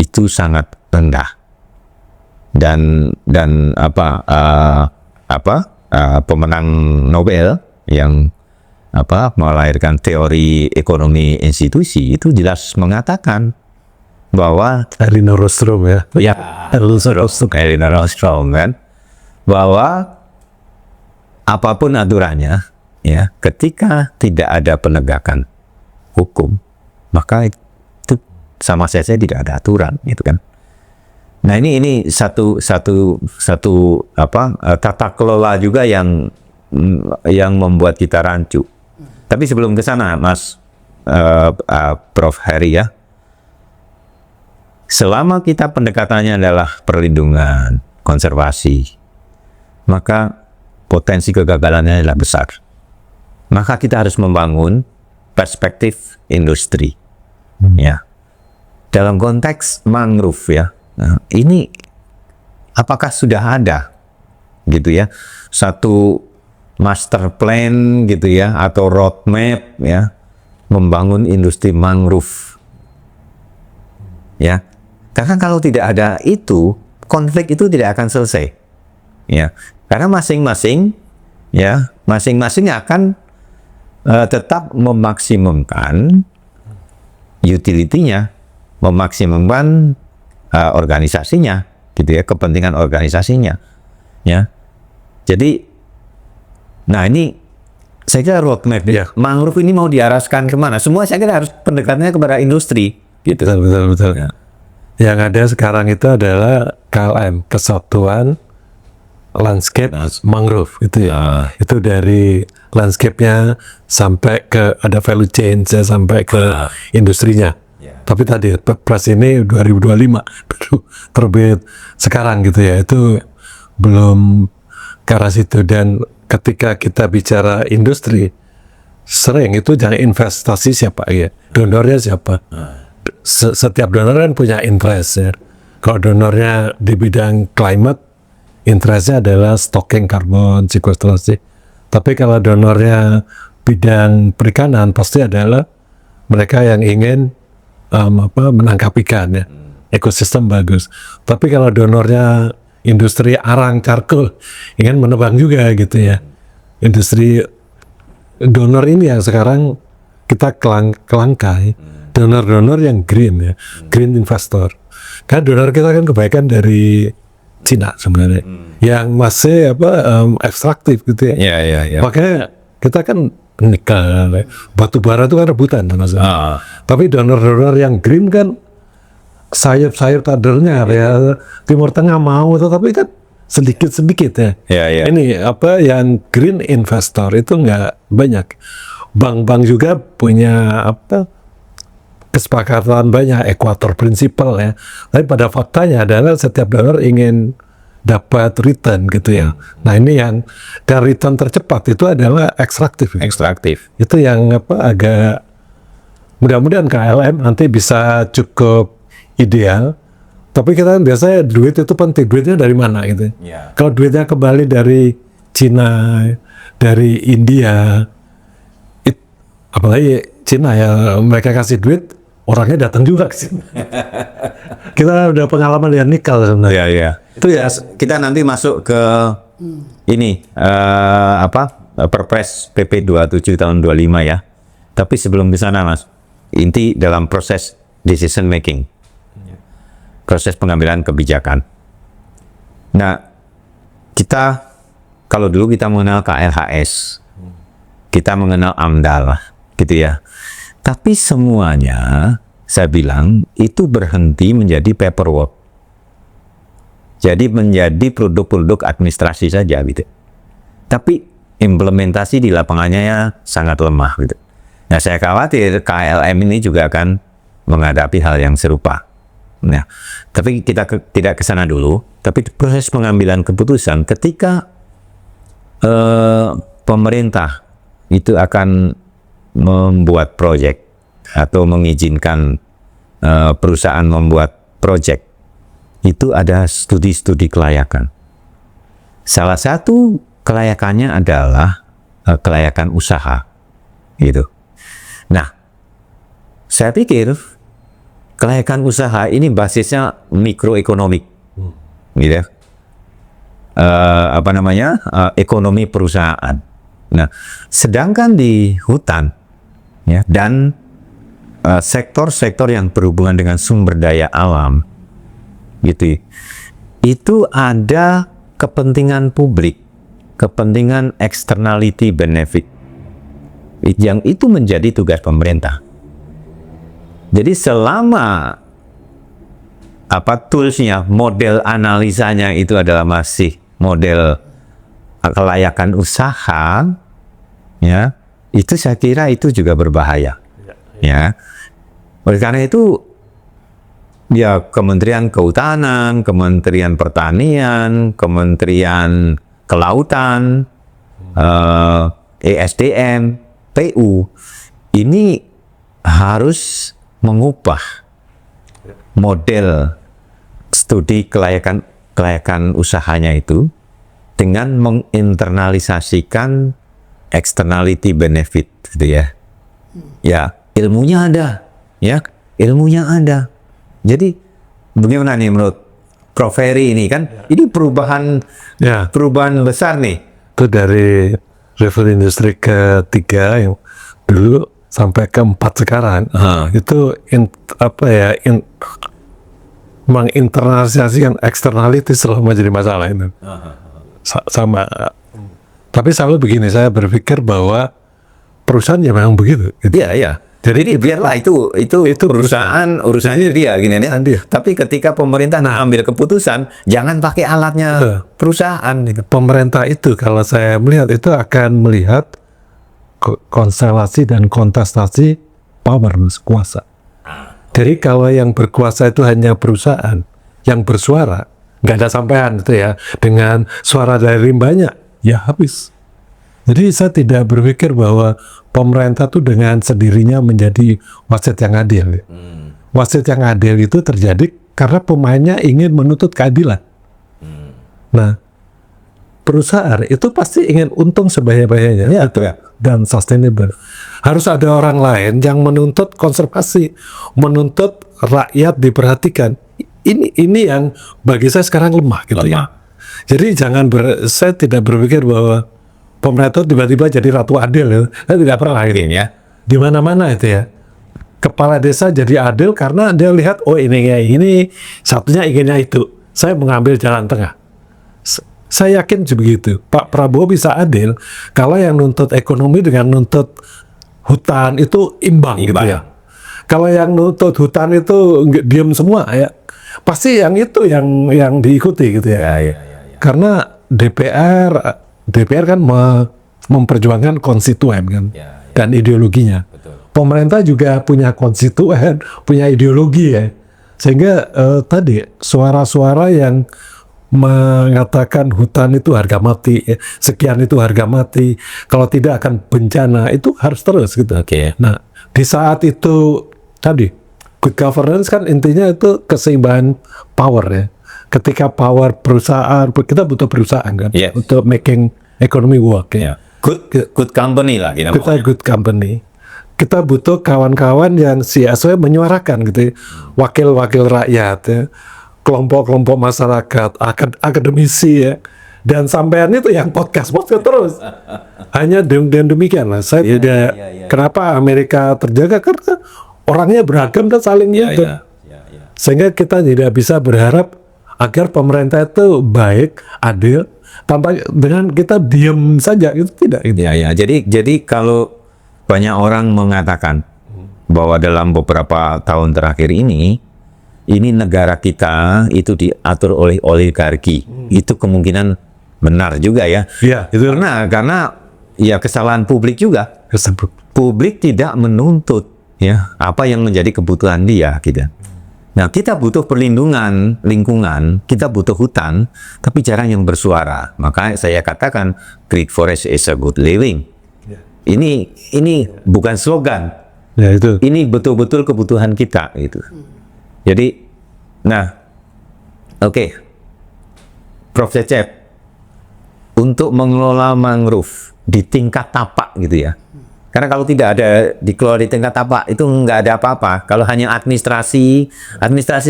Speaker 2: itu sangat rendah. Dan pemenang Nobel yang melahirkan teori ekonomi institusi itu jelas mengatakan bahwa
Speaker 3: Elinor Ostrom ya.
Speaker 2: Elinor Ostrom kan, bahwa apapun aturannya, ya, ketika tidak ada penegakan hukum, maka itu sama saja tidak ada aturan, gitu kan. Nah, ini satu tata kelola juga yang membuat kita rancu. Tapi sebelum ke sana, Mas Prof. Heri ya, selama kita pendekatannya adalah perlindungan, konservasi, maka potensi kegagalannya adalah besar. Maka kita harus membangun perspektif industri, ya. Dalam konteks mangrove ya. Nah, ini apakah sudah ada gitu ya satu master plan gitu ya atau roadmap ya membangun industri mangrove ya, karena kalau tidak ada itu konflik itu tidak akan selesai ya, karena masing-masing akan tetap memaksimumkan utility-nya, memaksimumkan organisasinya, gitu ya, kepentingan organisasinya, ya. Jadi, nah ini saya kira roadmap ya. Mangrove ini mau diarahkan kemana? Semua saya kira harus pendekatannya kepada industri, gitu.
Speaker 3: Betul.
Speaker 2: Ya.
Speaker 3: Yang ada sekarang itu adalah KLM, Kesatuan Landscape Mangrove, itu ya. Itu dari landscape-nya sampai ke ada value chain, sampai ke industrinya. Tapi tadi Perpres ini 2025 baru terbit sekarang gitu ya, itu belum ke arah situ. Dan ketika kita bicara industri, sering itu jangan investasi siapa ya, donornya siapa. Setiap donor kan punya interest ya. Kalau donornya di bidang climate, interestnya adalah stocking karbon, sekuestrasi. Tapi kalau donornya bidang perikanan, pasti adalah mereka yang ingin menangkap ikan ya, ekosistem bagus. Tapi kalau donornya industri arang charcoal, ingin menebang juga gitu ya. Industri donor ini yang sekarang kita kelangkai, donor-donor yang green ya, green investor. Karena donor kita kan kebaikan dari Cina sebenarnya, yang masih ekstraktif gitu ya. Makanya kita kan nikel, batu bara itu kan rebutan, Mas. Tapi donor-donor yang green kan sayap-sayap kadernya ya, Timur Tengah mau, tetapi kan sedikit-sedikit ya. Ini yang green investor itu nggak banyak. Bank-bank juga punya kesepakatan banyak, Equator Principle ya. Tapi pada faktanya adalah setiap donor ingin dapat return gitu ya. Nah ini yang dan return tercepat itu adalah ekstraktif. Itu yang agak mudah-mudahan KLM nanti bisa cukup ideal. Tapi kita kan biasanya duit itu penting, duitnya dari mana gitu. Kalau duitnya kembali dari Cina, dari India, apalagi Cina ya, mereka kasih duit, orangnya datang juga ke sini. Kita udah pengalaman dengan nikel sebenarnya.
Speaker 2: Itu ya, kita nanti masuk ke ini Perpres PP 27 tahun 25 ya. Tapi sebelum ke sana, Mas, inti dalam proses decision making, proses pengambilan kebijakan. Nah, kita kalau dulu kita mengenal KLHS, kita mengenal AMDAL, gitu ya. Tapi semuanya, saya bilang, itu berhenti menjadi paperwork. Jadi menjadi produk-produk administrasi saja, gitu. Tapi implementasi di lapangannya ya sangat lemah, gitu. Nah, saya khawatir KLM ini juga akan menghadapi hal yang serupa. Nah, tapi kita tidak ke sana dulu. Tapi proses pengambilan keputusan ketika pemerintah itu akan membuat proyek atau mengizinkan perusahaan membuat proyek, itu ada studi-studi kelayakan. Salah satu kelayakannya adalah kelayakan usaha, gitu. Nah, saya pikir kelayakan usaha ini basisnya mikroekonomik, gitu. Ekonomi perusahaan. Nah, sedangkan di hutan, ya, dan sektor-sektor yang berhubungan dengan sumber daya alam, gitu, itu ada kepentingan publik, kepentingan externality benefit, yang itu menjadi tugas pemerintah. Jadi selama toolsnya, model analisanya itu adalah masih model kelayakan usaha, ya, itu saya kira itu juga berbahaya, ya. Oleh karena itu, ya, Kementerian Kehutanan, Kementerian Pertanian, Kementerian Kelautan, ESDM, PU, ini harus mengubah model studi kelayakan usahanya itu dengan menginternalisasikan externality benefit, gitu ya. Ya, ilmunya ada, ya, ilmunya ada. Jadi bagaimana nih menurut Prof. Ferry ini kan? Ini perubahan besar nih.
Speaker 3: Itu dari level industri ketiga yang dulu sampai keempat sekarang. Itu menginternalisasikan externality selalu menjadi masalah itu. Sama. Tapi selalu begini, saya berpikir bahwa perusahaan ya memang begitu. Gitu.
Speaker 2: Iya, iya. Jadi biarlah itu perusahaan urusannya dia gini ya. Tapi ketika pemerintah ambil keputusan, jangan pakai alatnya perusahaan. Gitu.
Speaker 3: Pemerintah itu kalau saya melihat itu akan melihat konstelasi dan kontestasi power, kuasa. Jadi kalau yang berkuasa itu hanya perusahaan, yang bersuara nggak ada sampean itu ya, dengan suara dari banyak ya habis. Jadi saya tidak berpikir bahwa pemerintah itu dengan sendirinya menjadi wasit yang adil. Wasit yang adil itu terjadi karena pemainnya ingin menuntut keadilan. Nah, perusahaan itu pasti ingin untung sebanyak-banyaknya,
Speaker 2: ya, betul, ya,
Speaker 3: dan sustainable. Harus ada orang lain yang menuntut konservasi, menuntut rakyat diperhatikan. Ini yang bagi saya sekarang lemah, gitu ya. Jadi saya tidak berpikir bahwa pemerintah tiba-tiba jadi ratu adil, ya. Saya tidak pernah gitu ya. Di mana-mana itu ya. Kepala desa jadi adil karena dia lihat, oh ini, satunya inginnya itu. Saya mengambil jalan tengah. Saya yakin begitu. Pak Prabowo bisa adil kalau yang nuntut ekonomi dengan nuntut hutan itu imbang. Gitu ya. Kalau yang nuntut hutan itu diam semua ya, pasti yang itu yang diikuti gitu ya. Karena DPR kan memperjuangkan konstituen kan, dan ideologinya. Pemerintah juga punya konstituen, punya ideologi ya. Sehingga tadi suara-suara yang mengatakan hutan itu harga mati, sekian itu harga mati, kalau tidak akan bencana, itu harus terus gitu. Nah, di saat itu tadi good governance kan intinya itu keseimbangan power ya. Ketika power perusahaan, kita butuh perusahaan kan untuk making economy work ya.
Speaker 2: Good company lah kita
Speaker 3: good company. Kita butuh kawan-kawan yang CSW menyuarakan gitu, wakil-wakil rakyat ya. Kelompok-kelompok masyarakat, akademisi ya, dan sampean itu yang podcast terus. Hanya demikian lah. Saya kenapa Amerika terjaga karena orangnya beragam dan saling itu. Sehingga kita tidak bisa berharap agar pemerintah itu baik, adil, tanpa dengan kita diam saja itu tidak. Gitu.
Speaker 2: Jadi kalau banyak orang mengatakan bahwa dalam beberapa tahun terakhir ini negara kita itu diatur oleh oligarki. Itu kemungkinan benar juga ya.
Speaker 3: Itu
Speaker 2: karena ya kesalahan publik juga. Publik tidak menuntut ya apa yang menjadi kebutuhan dia gitu. Nah, kita butuh perlindungan lingkungan, kita butuh hutan, tapi jarang yang bersuara. Maka saya katakan great forest is a good living. Ini bukan slogan.
Speaker 3: Ya itu.
Speaker 2: Ini betul-betul kebutuhan kita gitu. Jadi, nah, oke, Prof. Cecep, untuk mengelola mangrove di tingkat tapak gitu ya. Karena kalau tidak ada dikelola di tingkat tapak itu nggak ada apa-apa. Kalau hanya administrasi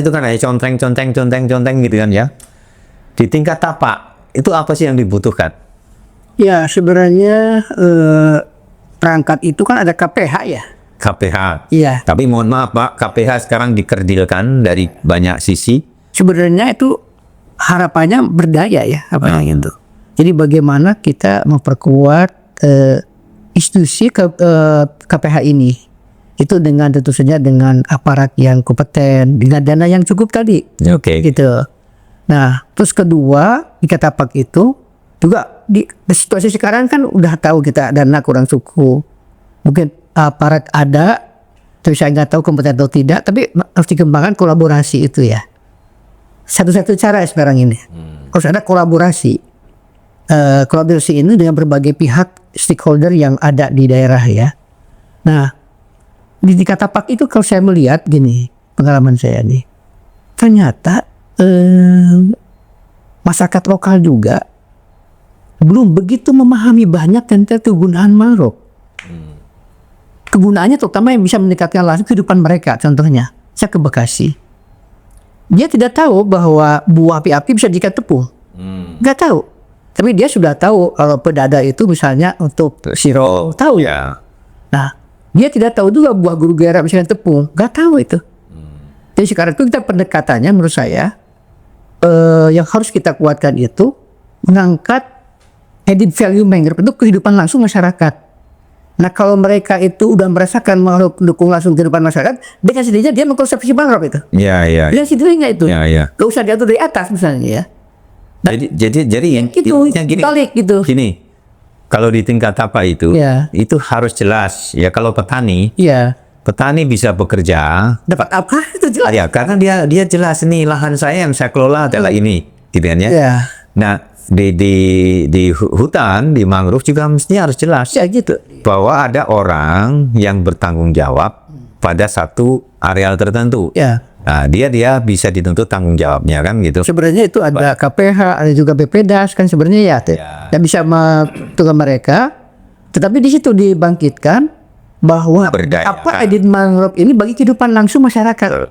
Speaker 2: itu kan hanya conteng gitu kan ya. Di tingkat tapak itu apa sih yang dibutuhkan?
Speaker 1: Ya sebenarnya perangkat itu kan ada KPH ya.
Speaker 2: KPH.
Speaker 1: Iya.
Speaker 2: Tapi mohon maaf Pak, KPH sekarang dikerdilkan dari banyak sisi.
Speaker 1: Sebenarnya itu harapannya berdaya ya apa yang itu. Jadi bagaimana kita memperkuat institusi KPH ini itu dengan tentu saja dengan aparat yang kompeten, dengan dana yang cukup tadi.
Speaker 2: Oke.
Speaker 1: Gitu. Nah, terus kedua di Katapak itu juga di situasi sekarang kan udah tahu kita dana kurang cukup. Mungkin aparat ada, tapi saya nggak tahu kompeten atau tidak. Tapi harus dikembangkan kolaborasi itu ya. Satu-satu cara sekarang ini harus ada kolaborasi. Kolaborasi ini dengan berbagai pihak stakeholder yang ada di daerah ya. Nah, di Katapak itu kalau saya melihat gini, pengalaman saya nih, ternyata masyarakat lokal juga belum begitu memahami banyak tentang kegunaan mangrove. Kegunaannya terutama yang bisa meningkatkan langsung kehidupan mereka. Contohnya, saya ke Bekasi. Dia tidak tahu bahwa buah api-api bisa dijadikan tepung. Nggak tahu. Tapi dia sudah tahu kalau pedada itu misalnya untuk sirup. Tahu ya. Nah, dia tidak tahu juga buah gurugera misalnya tepung. Nggak tahu itu. Jadi sekarang itu kita pendekatannya menurut saya yang harus kita kuatkan itu mengangkat added value mangrove untuk kehidupan langsung masyarakat. Nah kalau mereka itu udah merasakan mangrove mendukung langsung kehidupan masyarakat, dengan sendirinya dia mengkonsepsi mangrove itu.
Speaker 2: Iya.
Speaker 1: Dengan sendirinya itu.
Speaker 2: Iya.
Speaker 1: Gak usah diatur dari atas misalnya ya.
Speaker 2: Jadi yang
Speaker 1: Gitu,
Speaker 2: yang gini.
Speaker 1: balik gitu.
Speaker 2: Gini. Kalau di tingkat apa itu,
Speaker 1: Ya.
Speaker 2: itu harus jelas. Ya kalau petani
Speaker 1: Iya.
Speaker 2: bisa bekerja.
Speaker 1: Dapat apa itu jelas.
Speaker 2: Ya, karena dia jelas nih lahan saya yang saya kelola adalah ini, gitu kan ya.
Speaker 1: Iya.
Speaker 2: Nah, di hutan, di mangrove juga mestinya harus jelas
Speaker 1: Ya gitu.
Speaker 2: bahwa ada orang yang bertanggung jawab pada satu areal tertentu.
Speaker 1: Ya.
Speaker 2: Nah, dia bisa dituntut tanggung jawabnya kan gitu.
Speaker 1: Sebenarnya itu ada KPH, ada juga BPDAS kan sebenarnya ya. Dan bisa menentukan mereka. Tetapi di situ dibangkitkan bahwa
Speaker 2: Berdaya.
Speaker 1: apa added mangrove ini bagi kehidupan langsung masyarakat.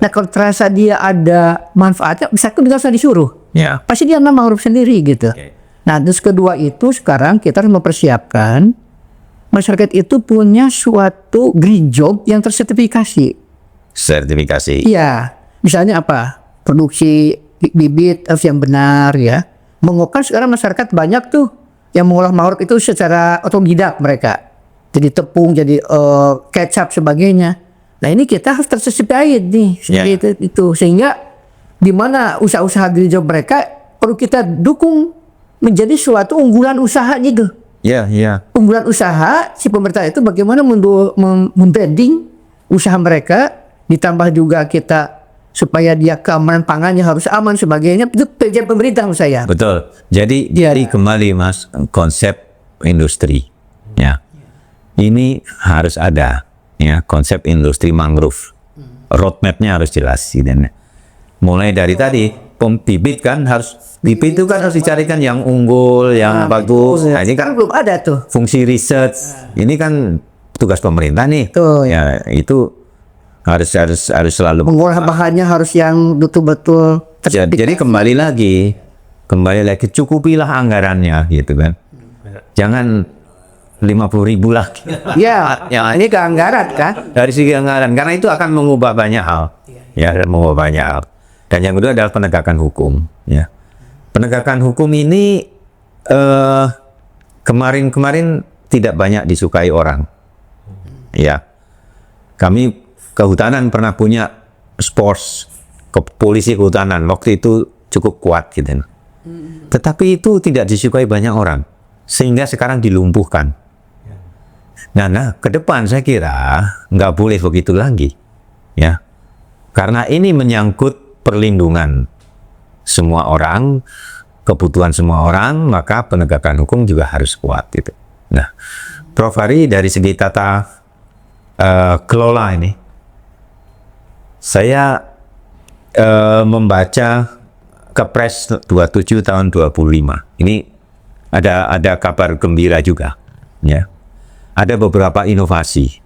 Speaker 1: Nah kalau terasa dia ada manfaatnya, bisa tidak usah disuruh.
Speaker 2: Ya.
Speaker 1: Pasti dia nanam mangrove sendiri gitu. Nah terus kedua itu sekarang kita harus mempersiapkan masyarakat itu punya suatu green job yang tersertifikasi.
Speaker 2: Sertifikasi.
Speaker 1: Iya, misalnya apa? Produksi bibit yang benar ya. Mengolah sekarang masyarakat banyak tuh yang mengolah mangrove itu secara otodidak mereka. Jadi tepung, jadi kecap sebagainya. Nah ini kita harus tersertified nih, seperti itu. Sehingga di mana usaha-usaha green job mereka perlu kita dukung menjadi suatu unggulan usaha gitu.
Speaker 2: Iya.
Speaker 1: Unggulan usaha si pemerintah itu bagaimana membranding usaha mereka, ditambah juga kita supaya dia keamanan pangannya harus aman sebagainya, itu pekerjaan pemerintah menurut saya.
Speaker 2: Betul. Jadi kembali Mas, konsep industri ya. Ini harus ada ya, konsep industri mangrove. Roadmap-nya harus jelas gitu. Mulai dari tadi bibit kan bibit itu kan harus dicarikan yang unggul, yang bagus. Nah, ini kan
Speaker 1: belum ada tuh.
Speaker 2: Fungsi research. Ini kan tugas pemerintah nih.
Speaker 1: Tuh,
Speaker 2: ya itu harus selalu
Speaker 1: mengolah bahannya harus yang betul-betul
Speaker 2: jadi kembali lagi cukupilah anggarannya gitu kan. Jangan 50.000 lah.
Speaker 1: Ya, ini ke anggaran kan.
Speaker 2: Dari segi anggaran, karena itu akan mengubah banyak hal. Ya, mengubah banyak hal. Dan yang kedua adalah penegakan hukum. Ya, penegakan hukum ini kemarin tidak banyak disukai orang. Ya, kami kehutanan pernah punya polisi kehutanan. Waktu itu cukup kuat gitu. Tetapi itu tidak disukai banyak orang. Sehingga sekarang dilumpuhkan. Nah, ke depan saya kira nggak boleh begitu lagi. Ya. Karena ini menyangkut perlindungan semua orang, kebutuhan semua orang, maka penegakan hukum juga harus kuat gitu. Nah, Prof. Hari, dari segi tata kelola ini, saya membaca Kepres 27 tahun 25. Ini ada kabar gembira juga, ya. Ada beberapa inovasi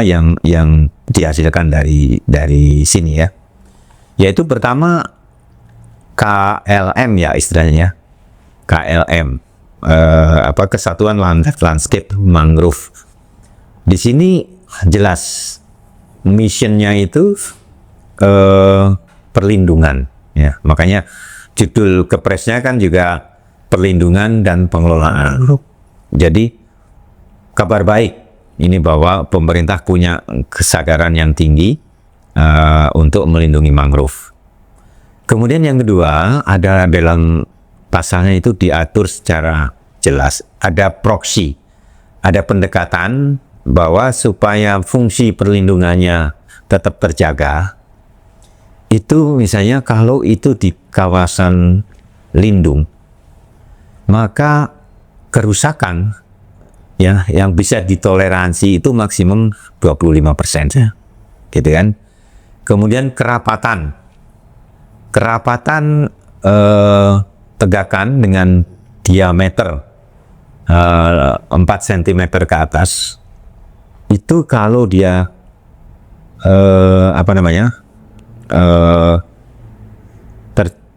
Speaker 2: yang dihasilkan dari sini, ya. Yaitu pertama KLM, ya istilahnya, KLM, Kesatuan Landscape Mangrove. Di sini jelas missionnya itu perlindungan, ya. Makanya judul kepresnya kan juga perlindungan dan pengelolaan. Jadi kabar baik ini bahwa pemerintah punya kesadaran yang tinggi untuk melindungi mangrove. Kemudian yang kedua, ada dalam pasalnya itu diatur secara jelas, ada proksi, ada pendekatan bahwa supaya fungsi perlindungannya tetap terjaga. Itu misalnya kalau itu di kawasan lindung, maka kerusakan, ya, yang bisa ditoleransi itu maksimum 25%, gitu kan. Kemudian kerapatan tegakan dengan diameter 4 cm ke atas, itu kalau dia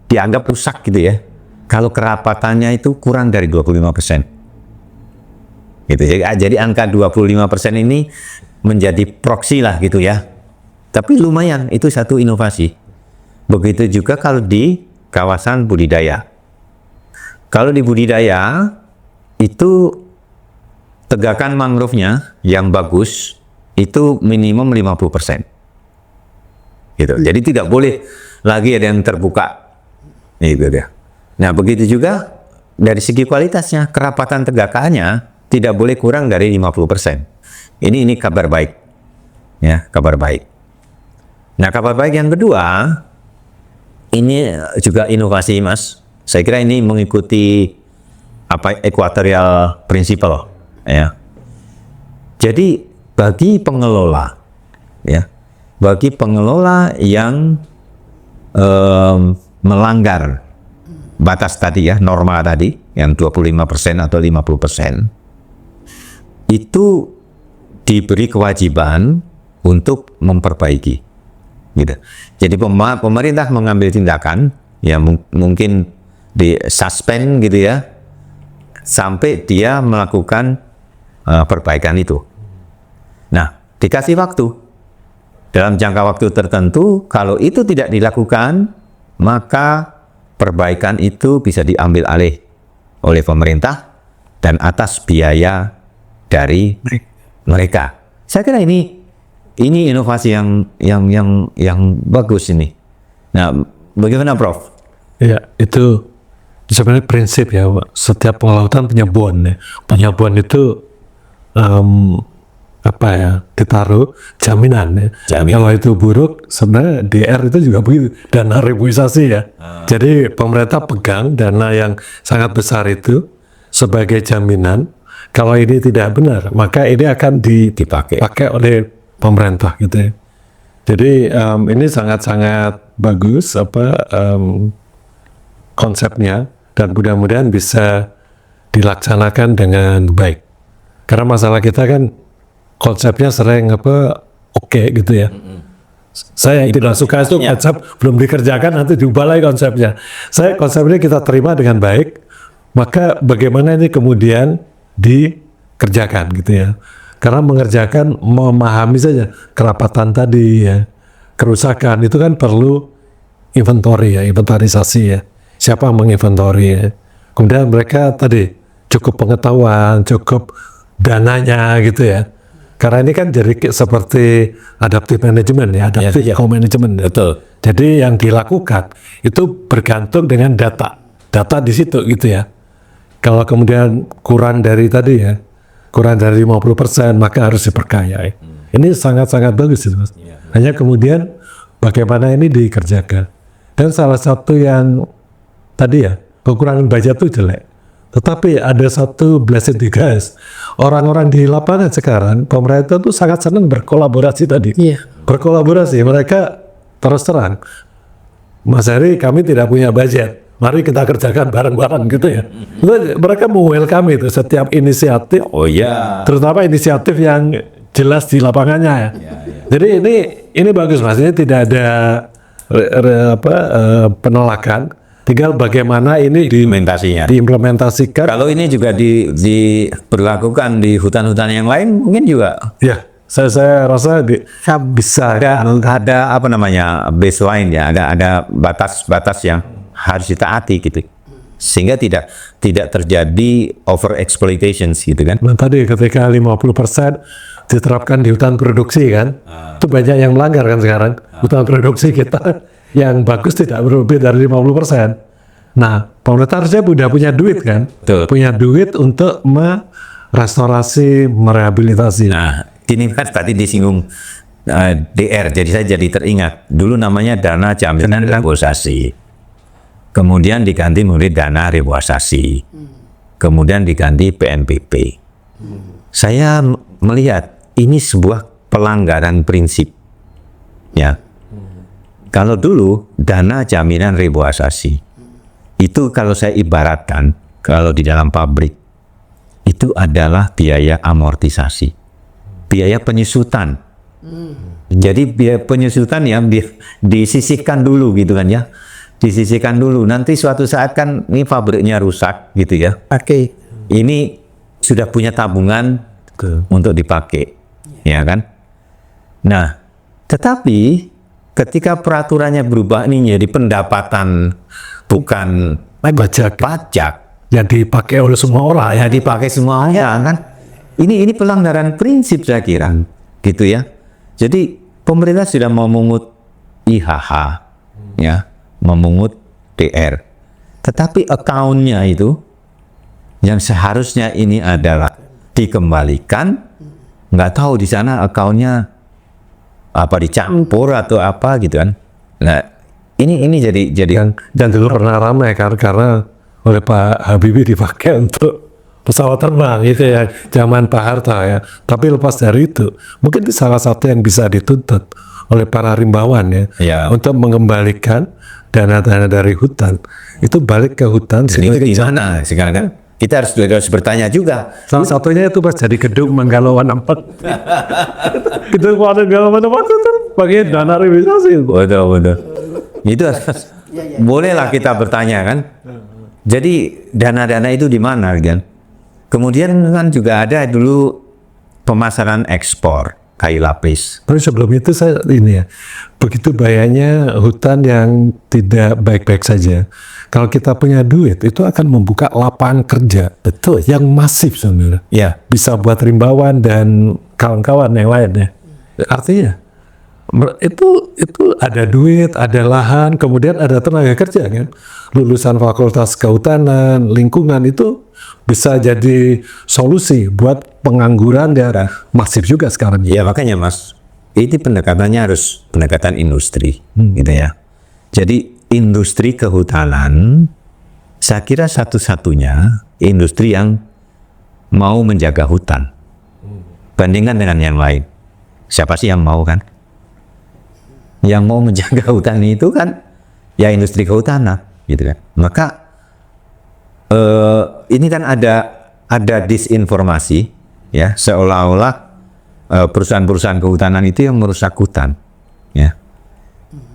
Speaker 2: dianggap rusak gitu ya, kalau kerapatannya itu kurang dari 25%. Gitu. Jadi angka 25% ini menjadi proksi lah gitu ya. Tapi lumayan, itu satu inovasi. Begitu juga kalau di kawasan budidaya. Kalau di budidaya, itu tegakan mangrove-nya yang bagus, itu minimum 50%. Gitu. Jadi tidak boleh lagi ada yang terbuka. Itu dia. Nah, begitu juga dari segi kualitasnya, kerapatan tegakannya tidak boleh kurang dari 50%. Ini kabar baik. Ya, kabar baik. Nah, kabar baik yang kedua, ini juga inovasi, Mas. Saya kira ini mengikuti equatorial principle, ya. Jadi bagi pengelola, ya, bagi pengelola yang melanggar batas tadi, ya, norma tadi yang 25% atau 50%, itu diberi kewajiban untuk memperbaiki, gitu. Jadi pemerintah mengambil tindakan, ya, mungkin di suspend gitu ya, sampai dia melakukan perbaikan itu. Nah, dikasih waktu dalam jangka waktu tertentu. Kalau itu tidak dilakukan, maka perbaikan itu bisa diambil alih oleh pemerintah dan atas biaya dari mereka. Saya kira ini inovasi yang bagus ini. Nah, bagaimana, Prof?
Speaker 3: Ya, itu sebenarnya prinsip ya, Pak. Setiap pengelautan punya bond, ya. Punya bond itu ditaruh jaminan, ya. Kalau itu buruk, sebenarnya DR itu juga begitu, dana reboisasi, ya. Jadi pemerintah pegang dana yang sangat besar itu sebagai jaminan. Kalau ini tidak benar, maka ini akan dipakai oleh pemerintah, gitu ya. Jadi ini sangat-sangat bagus konsepnya, dan mudah-mudahan bisa dilaksanakan dengan baik. Karena masalah kita kan konsepnya sering oke gitu ya. Saya tidak suka itu konsep belum dikerjakan, nanti diubah lagi konsepnya. Konsep ini kita terima dengan baik, maka bagaimana ini kemudian dikerjakan gitu ya. Karena mengerjakan, memahami saja kerapatan tadi ya, kerusakan itu kan perlu inventory ya, inventarisasi ya. Siapa menginventory ya. Kemudian mereka tadi cukup pengetahuan, cukup dananya gitu ya. Karena ini kan jadi seperti adaptive management ya, adaptive co-management. Betul. Jadi yang dilakukan itu bergantung dengan data di situ gitu ya. Kalau kemudian kurang dari tadi ya, kurang dari 50%, maka harus diperkaya. Ini sangat-sangat bagus itu, Mas. Hanya kemudian bagaimana ini dikerjakan. Dan salah satu yang tadi ya, kekurangan budget itu jelek. Tetapi ada satu blessing di guys. Orang-orang di lapangan sekarang, pemerintah tuh sangat senang berkolaborasi tadi.
Speaker 1: Iya.
Speaker 3: Berkolaborasi, mereka terus terang. Mas Heri, kami tidak punya budget. Mari kita kerjakan bareng-bareng gitu ya. Mereka mau welcome itu setiap inisiatif.
Speaker 2: Oh ya.
Speaker 3: Terutama inisiatif yang jelas di lapangannya ya. Jadi ini bagus Mas. Ini tidak ada penolakan. Tinggal bagaimana ini
Speaker 2: Implementasinya.
Speaker 3: diimplementasikan.
Speaker 2: Kalau ini juga diberlakukan di hutan-hutan yang lain, mungkin juga
Speaker 3: Ya, saya rasa bisa.
Speaker 2: ada apa namanya baseline ya, ada batas-batas yang harus ditaati gitu, sehingga tidak terjadi over exploitation gitu kan.
Speaker 3: Nah, tadi ketika 50% diterapkan di hutan produksi kan, itu banyak yang melanggar kan sekarang. Hutan produksi kita yang bagus tidak berlebih dari 50%. Nah, pemerintah harusnya sudah punya duit kan,
Speaker 2: Betul.
Speaker 3: punya duit untuk merestorasi, merehabilitasi.
Speaker 2: Nah, ini kan tadi disinggung DR, jadi saya jadi teringat dulu namanya dana jaminan reboisasi, kemudian diganti menjadi dana reboisasi, kemudian diganti PNBP. Saya melihat ini sebuah pelanggaran prinsip, ya. Kalau dulu dana jaminan reboisasi itu kalau saya ibaratkan, kalau di dalam pabrik itu adalah biaya amortisasi, biaya penyusutan. Jadi biaya penyusutan yang disisihkan dulu gitu kan ya, disisihkan dulu. Nanti suatu saat kan ini pabriknya rusak gitu ya.
Speaker 1: Pakai.
Speaker 2: Ini sudah punya tabungan untuk dipakai, ya kan? Nah, tetapi ketika peraturannya berubah ini jadi pendapatan bukan pajak
Speaker 3: Yang dipakai oleh semua orang ya.
Speaker 2: ya dipakai semua ya kan, ini pelanggaran prinsip saya kira gitu ya. Jadi pemerintah sudah memungut IHH ya, memungut DR, tetapi akunnya itu yang seharusnya ini adalah dikembalikan, nggak tahu di sana akunnya apa dicampur atau apa gitu kan. Nah ini jadi
Speaker 3: Dan dulu pernah ramai karena oleh Pak Habibie dipakai untuk pesawat terbang gitu ya, zaman Pak Harto ya. Tapi lepas dari itu, mungkin itu salah satu yang bisa dituntut oleh para rimbawan ya,
Speaker 2: Ya.
Speaker 3: untuk mengembalikan dana-dana dari hutan itu balik ke hutan.
Speaker 2: ini di mana sekarang kan? Kita harus bertanya juga.
Speaker 3: Salah satunya itu pas jadi gedung Manggalowan 4. Gedung Manggalowan 4 itu pakai dana revitalisasi.
Speaker 2: Betul. Itu bolehlah kita bertanya kan. Jadi dana-dana itu di mana kan? Kemudian kan juga ada dulu pemasaran ekspor kayu lapis.
Speaker 3: Tapi sebelum itu saya ini ya, begitu bahayanya hutan yang tidak baik-baik saja. Kalau kita punya duit, itu akan membuka lapangan kerja. Betul. Yang masif sebenarnya.
Speaker 2: Ya.
Speaker 3: Bisa buat rimbawan dan kawan-kawan yang lain ya. Artinya itu ada duit, ada lahan, kemudian ada tenaga kerja kan. Lulusan fakultas kehutanan, lingkungan itu bisa jadi solusi buat pengangguran daerah. Masif juga sekarang.
Speaker 2: Ya makanya Mas, ini pendekatannya harus pendekatan industri gitu ya. Jadi industri kehutanan saya kira satu-satunya industri yang mau menjaga hutan. Bandingkan dengan yang lain. Siapa sih yang mau kan? Yang mau menjaga hutan itu kan ya industri kehutanan gitu kan. Maka ini kan ada disinformasi ya, seolah-olah perusahaan-perusahaan kehutanan itu yang merusak hutan ya.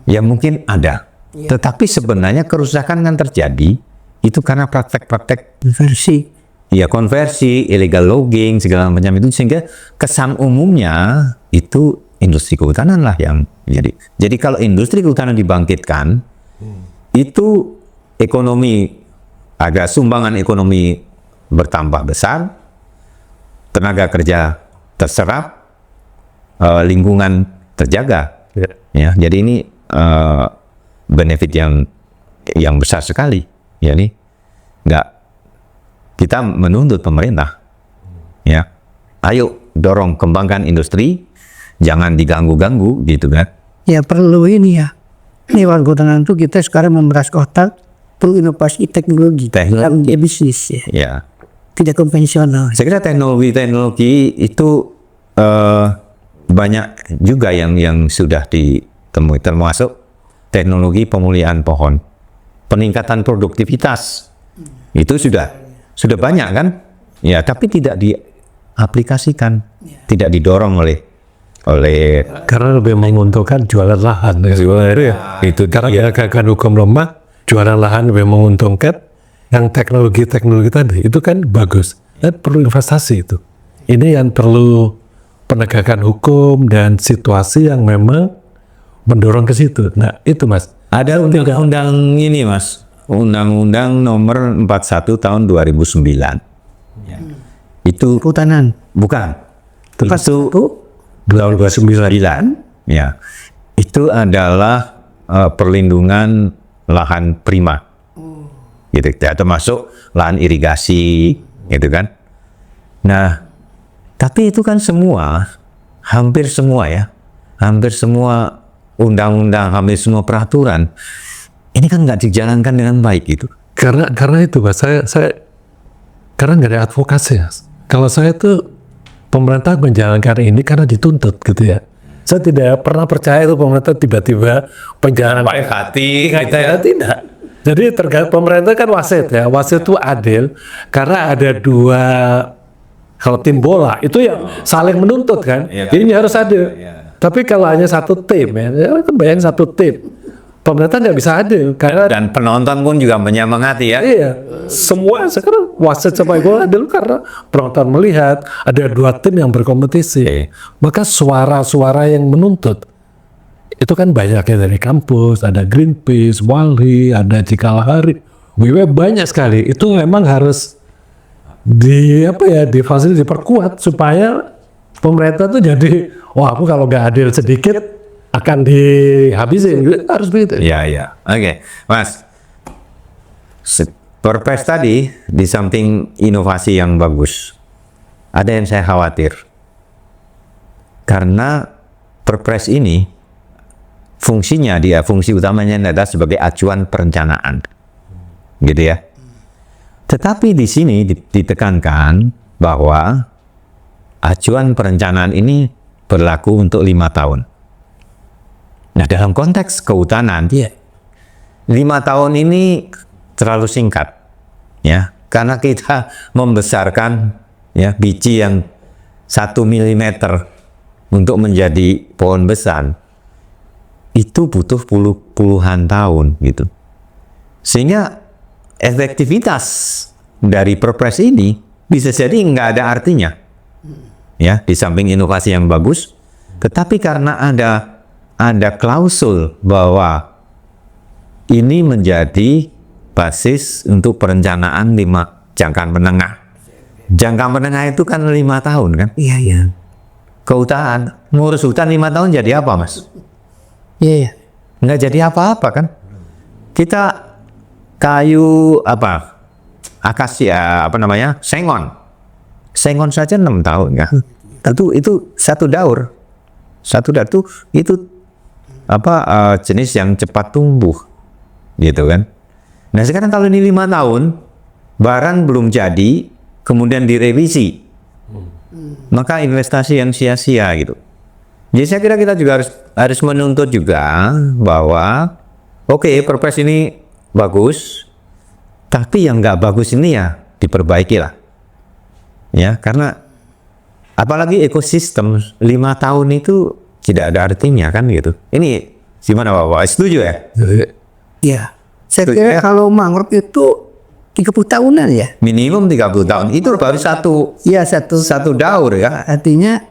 Speaker 2: Ya mungkin ada. Tetapi sebenarnya kerusakan kan terjadi itu karena praktek-praktek
Speaker 1: Versi.
Speaker 2: ya konversi, illegal logging segala macam itu, sehingga kesan umumnya itu industri kehutanan lah yang jadi. Jadi kalau industri kehutanan dibangkitkan, itu ekonomi, ada sumbangan ekonomi bertambah besar, tenaga kerja terserap, lingkungan terjaga. Ya, jadi ini benefit yang besar sekali. Ya, ini kita menuntut pemerintah, ya, ayo dorong kembangkan industri, jangan diganggu-ganggu gitu kan.
Speaker 1: Ya perlu ini ya. Ini warga kehutanan itu kita sekarang memeras kota perlu inovasi teknologi dalam bisnis ya.
Speaker 2: Ya.
Speaker 1: Tidak konvensional.
Speaker 2: Saya kira teknologi itu banyak juga yang sudah ditemui, termasuk teknologi pemulihan pohon, peningkatan produktivitas. Itu sudah banyak kan? Ya, tapi tidak diaplikasikan, tidak didorong oleh
Speaker 3: Karena lebih menguntungkan jualan lahan ya. Itu karena gagasan hukum lemah, jualan lahan lebih menguntungkan. Yang teknologi tadi itu kan bagus, dan perlu investasi itu. Ini yang perlu penegakan hukum dan situasi yang memang mendorong ke situ. Nah itu Mas.
Speaker 2: Ada undang-undang ini Mas, Undang-Undang Nomor 41 Tahun 2009. Ya. Itu
Speaker 1: Kehutanan.
Speaker 2: bukan. Itu
Speaker 3: 2009.
Speaker 2: Ya. Itu adalah perlindungan lahan prima. Gitu, ya, termasuk lahan irigasi, gitu kan. Nah, tapi itu kan hampir semua undang-undang, hampir semua peraturan, ini kan nggak dijalankan dengan baik gitu.
Speaker 3: Karena itu Mas, saya karena nggak ada advokasi ya. Kalau saya tuh pemerintah menjalankan ini karena dituntut gitu ya. Saya tidak pernah percaya itu pemerintah tiba-tiba penjalan
Speaker 2: Baik hati,
Speaker 3: gitu ya. Tidak. Jadi pemerintah kan wasit ya. Wasit itu adil karena ada dua, kalau tim bola itu yang saling menuntut kan. Ini harus adil. Tapi kalau hanya satu tim ya itu bayangin satu tim. Pemerintah nggak bisa adil karena
Speaker 2: dan penonton pun juga menyemangati ya.
Speaker 3: iya, semua sekarang wasit sepak bola adil karena penonton melihat ada dua tim yang berkompetisi. Maka suara-suara yang menuntut itu kan banyaknya dari kampus, ada Greenpeace, Walhi, ada Cikalahari, WW banyak sekali. Itu memang harus diperkuat supaya pemerintah tuh jadi, wah aku kalau nggak adil sedikit akan dihabisin, harus begitu.
Speaker 2: Ya. Oke, Mas. Perpres tadi di samping inovasi yang bagus, ada yang saya khawatir. Karena Perpres ini fungsi utamanya adalah sebagai acuan perencanaan. Gitu ya. Tetapi di sini ditekankan bahwa acuan perencanaan ini berlaku untuk 5 tahun. Nah, dalam konteks kehutanan, 5 tahun ini terlalu singkat, ya, karena kita membesarkan ya biji yang 1 mm untuk menjadi pohon besar, itu butuh puluhan tahun gitu. Sehingga efektivitas dari Perpres ini bisa jadi nggak ada artinya, ya, di samping inovasi yang bagus, tetapi karena ada klausul bahwa ini menjadi basis untuk perencanaan jangka menengah. Jangka menengah itu kan 5 tahun kan?
Speaker 1: Iya.
Speaker 2: Kehutanan, ngurus hutan 5 tahun jadi apa Mas?
Speaker 1: Iya.
Speaker 2: Nggak jadi apa-apa kan? Kita kayu akasia sengon saja 6 tahun ya. Tentu itu satu daur itu jenis yang cepat tumbuh gitu kan. Nah sekarang kalau ini 5 tahun barang belum jadi kemudian direvisi, maka investasi yang sia-sia gitu. Jadi saya kira kita juga harus menuntut juga bahwa Perpres ini bagus, tapi yang nggak bagus ini ya diperbaiki lah, ya, karena apalagi ekosistem 5 tahun itu tidak ada artinya kan gitu. Ini gimana Bapak? Setuju ya?
Speaker 1: Iya. Saya kira kalau mangrove itu 30 tahunan ya.
Speaker 2: Minimum 30 tahun. Itu baru satu daur ya.
Speaker 1: Artinya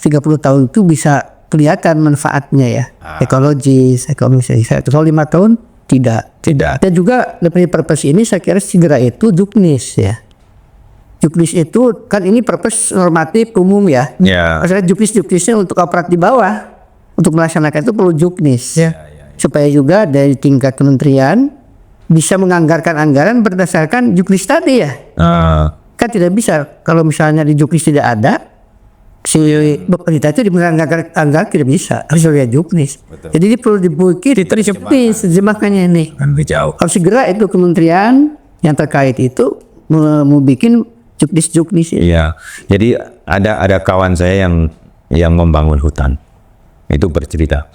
Speaker 1: 30 tahun itu bisa kelihatan manfaatnya ya. Ekologis, ekonomis. Kalau 5 tahun tidak. Dan juga dari Perpres ini saya kira segera itu juknis ya. Juknis itu kan ini Perpres normatif umum ya. Maksudnya juknisnya untuk aparat di bawah untuk melaksanakan itu perlu juknis ya. Supaya juga dari tingkat kementerian bisa menganggarkan anggaran berdasarkan juknis tadi ya. Kan tidak bisa kalau misalnya di juknis tidak ada, si pemerintah itu menganggarkan tidak bisa, harus lihat juknis. Jadi ini perlu dibuat juknis makanya ini.
Speaker 2: Kan jauh.
Speaker 1: Harus segera itu kementerian yang terkait itu mau bikin juknis.
Speaker 2: Iya. Jadi ada kawan saya yang membangun hutan. Itu bercerita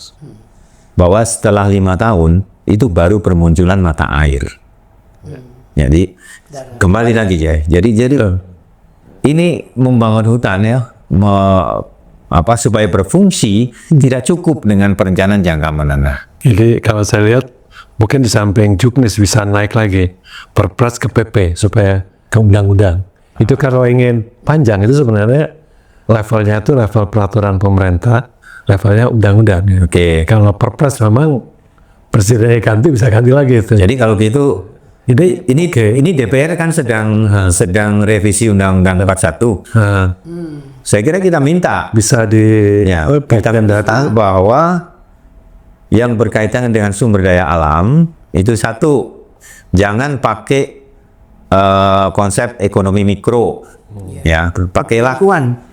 Speaker 2: bahwa setelah 5 tahun itu baru permunculan mata air. Jadi kembali lagi ya. Jadi ini membangun hutan ya, supaya berfungsi tidak cukup dengan perencanaan jangka menengah.
Speaker 3: Jadi kalau saya lihat mungkin di samping juknis bisa naik lagi perpres ke PP supaya ke undang-undang. Itu kalau ingin panjang itu sebenarnya levelnya itu level peraturan pemerintah, levelnya undang-undang.
Speaker 2: Oke.
Speaker 3: Kalau perpres memang presidennya ganti bisa ganti lagi itu.
Speaker 2: Jadi kalau gitu ini DPR kan sedang revisi Undang-Undang 41. Saya kira kita minta
Speaker 3: Bisa
Speaker 2: kita minta bahwa yang berkaitan dengan sumber daya alam itu satu, jangan pakai konsep ekonomi mikro, ya, pakailah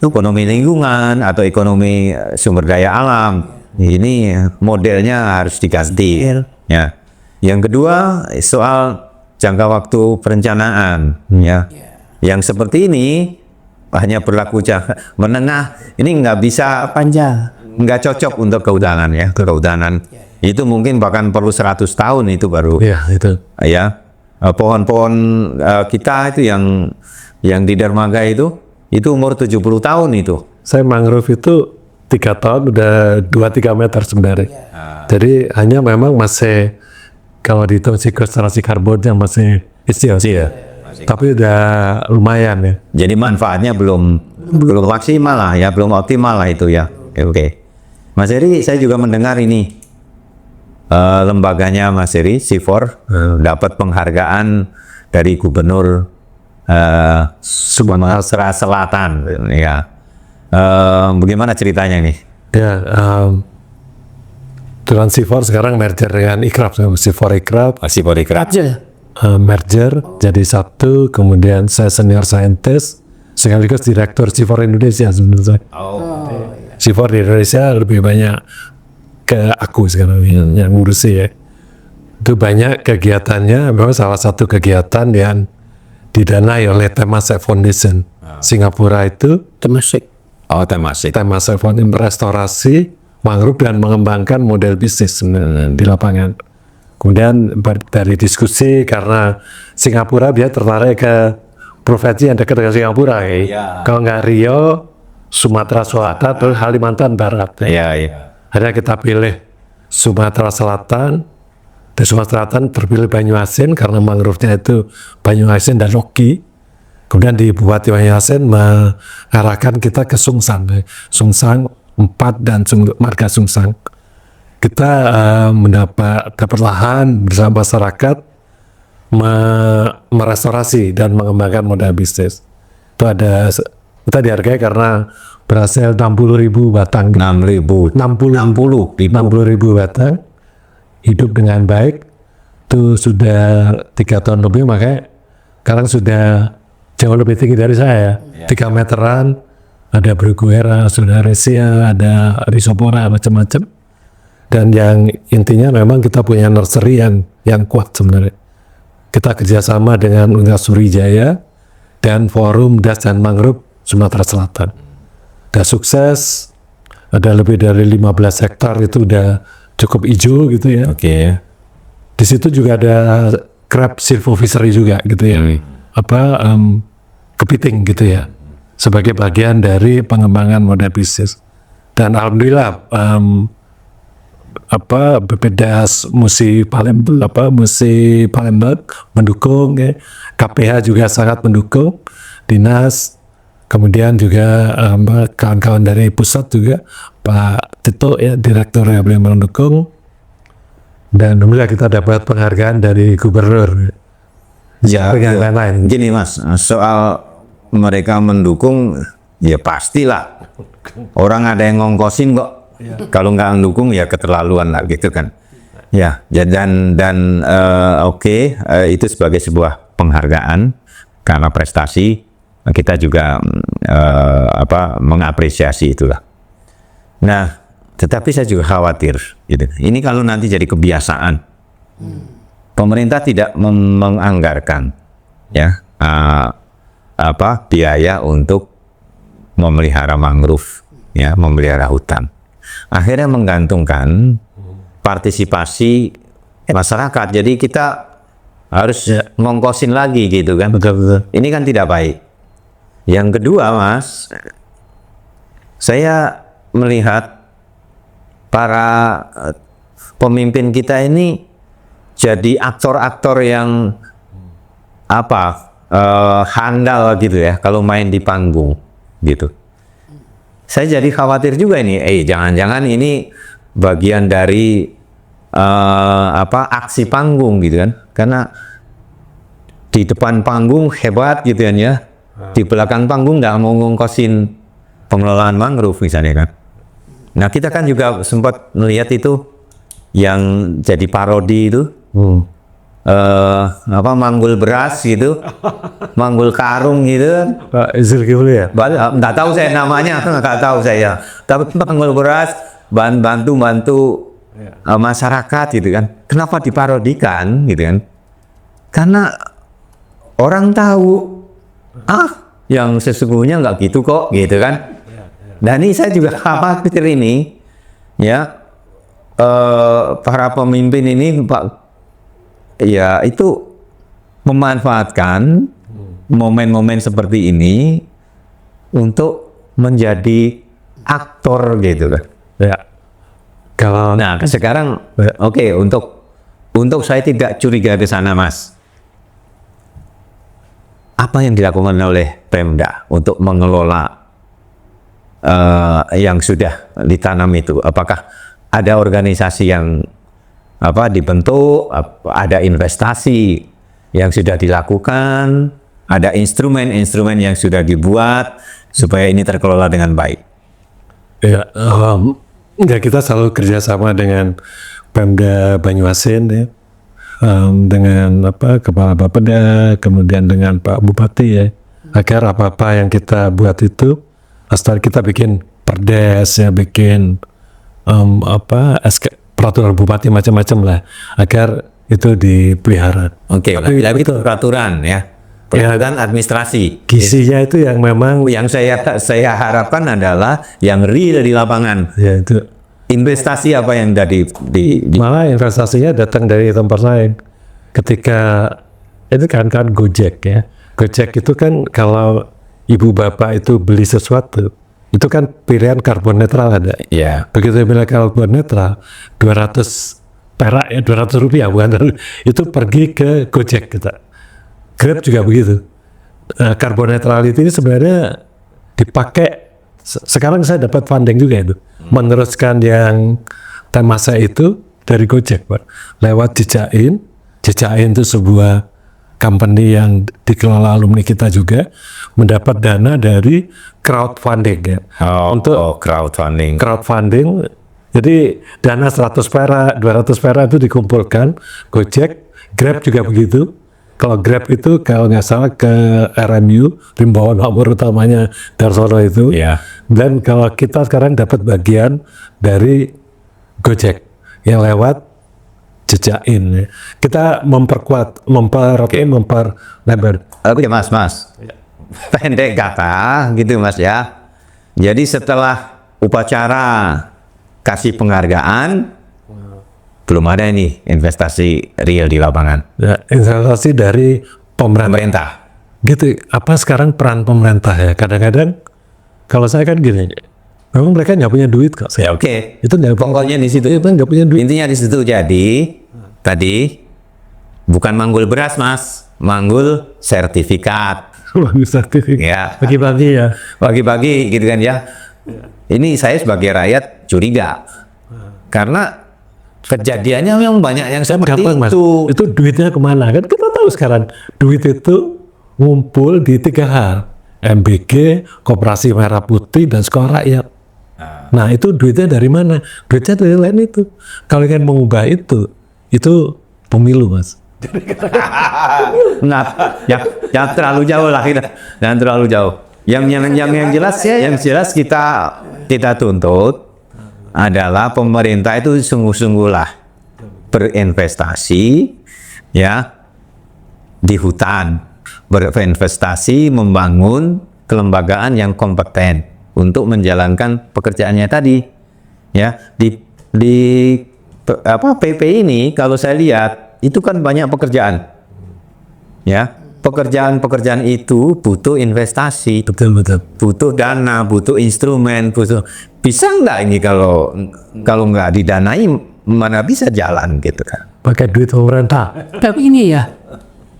Speaker 2: ekonomi lingkungan atau ekonomi sumber daya alam. Ini modelnya harus diganti. Ya. Yang kedua soal jangka waktu perencanaan, ya, yang seperti ini hanya berlaku jangka menengah. Ini nggak bisa
Speaker 1: Panjang.
Speaker 2: nggak cocok untuk kehutanan ya. Kehutanan itu mungkin bahkan perlu 100 tahun itu baru.
Speaker 3: Ya, itu.
Speaker 2: Ya, pohon-pohon kita itu yang di dermaga itu umur 70 tahun itu.
Speaker 3: Saya mangrove itu 3 tahun udah 2-3 meter sebenarnya. Jadi hanya memang masih kalau dihitung sekuestrasi karbonnya masih kecil sih ya. Tapi udah lumayan ya.
Speaker 2: Jadi manfaatnya belum maksimal lah ya, belum optimal lah itu ya. Oke. Mas Heri, saya juga mendengar ini lembaganya Mas Heri, CIFOR, dapat penghargaan dari Gubernur Sumatera Selatan, ya. Bagaimana ceritanya nih?
Speaker 3: Ya, dengan CIFOR sekarang merger dengan Ikrap, CIFOR Ikrap,
Speaker 2: CIFOR Ikrap.
Speaker 3: merger jadi satu, kemudian saya senior scientist sekaligus direktur CIFOR Indonesia sebenarnya. CIFOR di Indonesia lebih banyak ke aku sekarang yang ngurusi ya. Itu banyak kegiatannya, memang salah satu kegiatan yang didanai oleh Temasek Foundation Singapura itu.
Speaker 1: Temasek.
Speaker 2: Temasek.
Speaker 3: Temasek Foundation restorasi mangrove dan mengembangkan model bisnis di lapangan. Kemudian dari diskusi karena Singapura dia tertarik ke provinsi yang dekat dengan Singapura ya. Kalau nggak Rio, Sumatera Selatan atau Kalimantan Barat. Akhirnya kita pilih Sumatera Selatan. Di Sumatera Selatan terpilih Banyuasin karena mangrove-nya itu Banyuasin dan Rocky. Kemudian di Bupati Banyuasin mengarahkan kita ke Sungsang 4 dan Marga Sungsang. Kita dapat lahan bersama masyarakat merestorasi dan mengembangkan modal bisnis. Itu kita dihargai karena berhasil 60.000 batang. 60.000 batang hidup dengan baik. Itu sudah 3 tahun lebih, makanya sekarang sudah jauh lebih tinggi dari saya. 3 meteran, ada Bruguera, Sudaresia, ada Rhizopora, macam-macam. Dan yang intinya memang kita punya nursery yang kuat sebenarnya. Kita kerjasama dengan Universitas Sriwijaya dan Forum Das dan Mangrove Sumatera Selatan. Udah sukses, ada lebih dari 15 hektar itu udah cukup hijau gitu ya. Di situ juga ada crab silvofishery juga gitu ya. Kepiting gitu ya. Sebagai bagian dari pengembangan model bisnis. Dan alhamdulillah BPDAS Musi Palembang mendukung ya. KPH juga sangat mendukung, dinas, kemudian juga kawan-kawan dari pusat juga, Pak Tito ya, direktur yang beliau mendukung, dan alhamdulillah kita dapat penghargaan dari gubernur.
Speaker 2: Ya,
Speaker 3: lain-lain.
Speaker 2: gini Mas, soal mereka mendukung, ya pastilah. Orang ada yang ngongkosin kok. Kalau nggak mendukung ya keterlaluan lah gitu kan. Ya, dan itu sebagai sebuah penghargaan karena prestasi kita juga mengapresiasi itulah. Nah, tetapi saya juga khawatir, gitu. Ini kalau nanti jadi kebiasaan, pemerintah tidak menganggarkan, ya, biaya untuk memelihara mangrove, ya, memelihara hutan. Akhirnya menggantungkan partisipasi masyarakat. Jadi kita harus ngongkosin lagi, gitu kan?
Speaker 3: Betul.
Speaker 2: Ini kan tidak baik. Yang kedua, Mas, saya melihat para pemimpin kita ini jadi aktor-aktor yang handal gitu ya kalau main di panggung gitu. Saya jadi khawatir juga ini, jangan-jangan ini bagian dari aksi panggung gitu kan? Karena di depan panggung hebat gitu kan ya, di belakang panggung nggak mau ngongkosin pengelolaan mangrove misalnya kan. Nah kita kan juga sempat melihat itu yang jadi parodi itu, manggul beras gitu, manggul karung gitu.
Speaker 3: Pak Zulkifli ya?
Speaker 2: Nggak tahu saya namanya, nggak tahu saya. Tapi manggul beras bantu masyarakat gitu kan. Kenapa diparodikan gitu kan? Karena orang tahu yang sesungguhnya nggak gitu kok gitu kan. Dan ini saya juga khawatir ini ya, para pemimpin ini ya itu memanfaatkan momen-momen seperti ini untuk menjadi aktor gitu kan.
Speaker 3: Ya. Kalau
Speaker 2: Nah sekarang untuk saya tidak curiga ke sana, Mas. Apa yang dilakukan oleh Pemda untuk mengelola yang sudah ditanam itu? Apakah ada organisasi yang dibentuk, ada investasi yang sudah dilakukan, ada instrumen-instrumen yang sudah dibuat supaya ini terkelola dengan baik?
Speaker 3: ya, kita selalu kerjasama dengan Pemda Banyuasin ya, dengan Kepala Bapeda, kemudian dengan Pak Bupati ya, agar apa-apa yang kita buat itu, asal kita bikin perdes ya, bikin peraturan bupati macam-macam lah, agar itu dipelihara.
Speaker 2: Oke, tapi itu peraturan ya, peraturan administrasi.
Speaker 3: Gizinya itu yang memang
Speaker 2: Yang saya harapkan adalah yang real di lapangan.
Speaker 3: ya itu.
Speaker 2: Investasi apa yang dari
Speaker 3: Malah investasinya datang dari tempat lain. Ketika itu kan Gojek ya. Gojek itu kan kalau ibu bapak itu beli sesuatu, itu kan pilihan karbon netral ada.
Speaker 2: ya.
Speaker 3: Begitu bilang karbon netral, 200 perak ya, 200 rupiah bukan, itu pergi ke Gojek kita. Grab juga begitu. Karbon neutrality ini sebenarnya dipakai. Sekarang saya dapat funding juga itu, meneruskan yang Temasa itu dari Gojek, Pak, lewat Jejain. Jejain itu sebuah company yang dikelola alumni kita juga, mendapat dana dari crowdfunding ya. Untuk crowdfunding. Jadi dana 100 perak, 200 perak itu dikumpulkan. Gojek, Grab juga begitu. Kalau Grab itu kalau nggak salah ke RMU, Rimbawan nomor utamanya Darsono itu.
Speaker 2: Ya.
Speaker 3: Dan kalau kita sekarang dapat bagian dari Gojek yang lewat Jejain. Kita memperkuat, memperlebar.
Speaker 2: Oke, Mas. Pendek kata gitu, Mas ya. Jadi setelah upacara kasih penghargaan, belum ada ini investasi real di lapangan.
Speaker 3: Ya, investasi dari pemerintah. Gitu. Apa sekarang peran pemerintah ya? Kadang-kadang kalau saya kan gini, memang mereka nggak punya duit kok.
Speaker 2: Ya oke.
Speaker 3: Itu nggak,
Speaker 2: Pokoknya di situ.
Speaker 3: itu nggak punya duit.
Speaker 2: Intinya di situ. Jadi tadi bukan manggul beras, Mas, manggul sertifikat.
Speaker 3: Bagus sertifikat.
Speaker 2: Ya.
Speaker 3: Bagi-bagi ya.
Speaker 2: Bagi-bagi gitu kan ya. Ini saya sebagai rakyat curiga. Karena kejadiannya memang banyak yang seperti
Speaker 3: Gampang, Mas.
Speaker 2: itu.
Speaker 3: Itu duitnya kemana? Kan kita tahu sekarang duit itu ngumpul di 3 hal. MBG, Koperasi Merah Putih, dan Sekolah Rakyat. Nah itu duitnya dari mana? Duitnya dari lain itu. Kalau ingin mengubah itu pemilu, Mas.
Speaker 2: Nah, yang terlalu jauh lah kita, jangan terlalu jauh. Yang jelas kita tuntut adalah pemerintah itu sungguh-sungguhlah berinvestasi ya di hutan, berinvestasi membangun kelembagaan yang kompeten untuk menjalankan pekerjaannya tadi. Ya, di PP ini kalau saya lihat itu kan banyak pekerjaan. Ya, pekerjaan itu butuh investasi, butuh dana, butuh instrumen, bisa nggak ini kalau nggak didanai mana bisa jalan gitu kan?
Speaker 3: Pakai duit pemerintah.
Speaker 1: Tapi ini ya,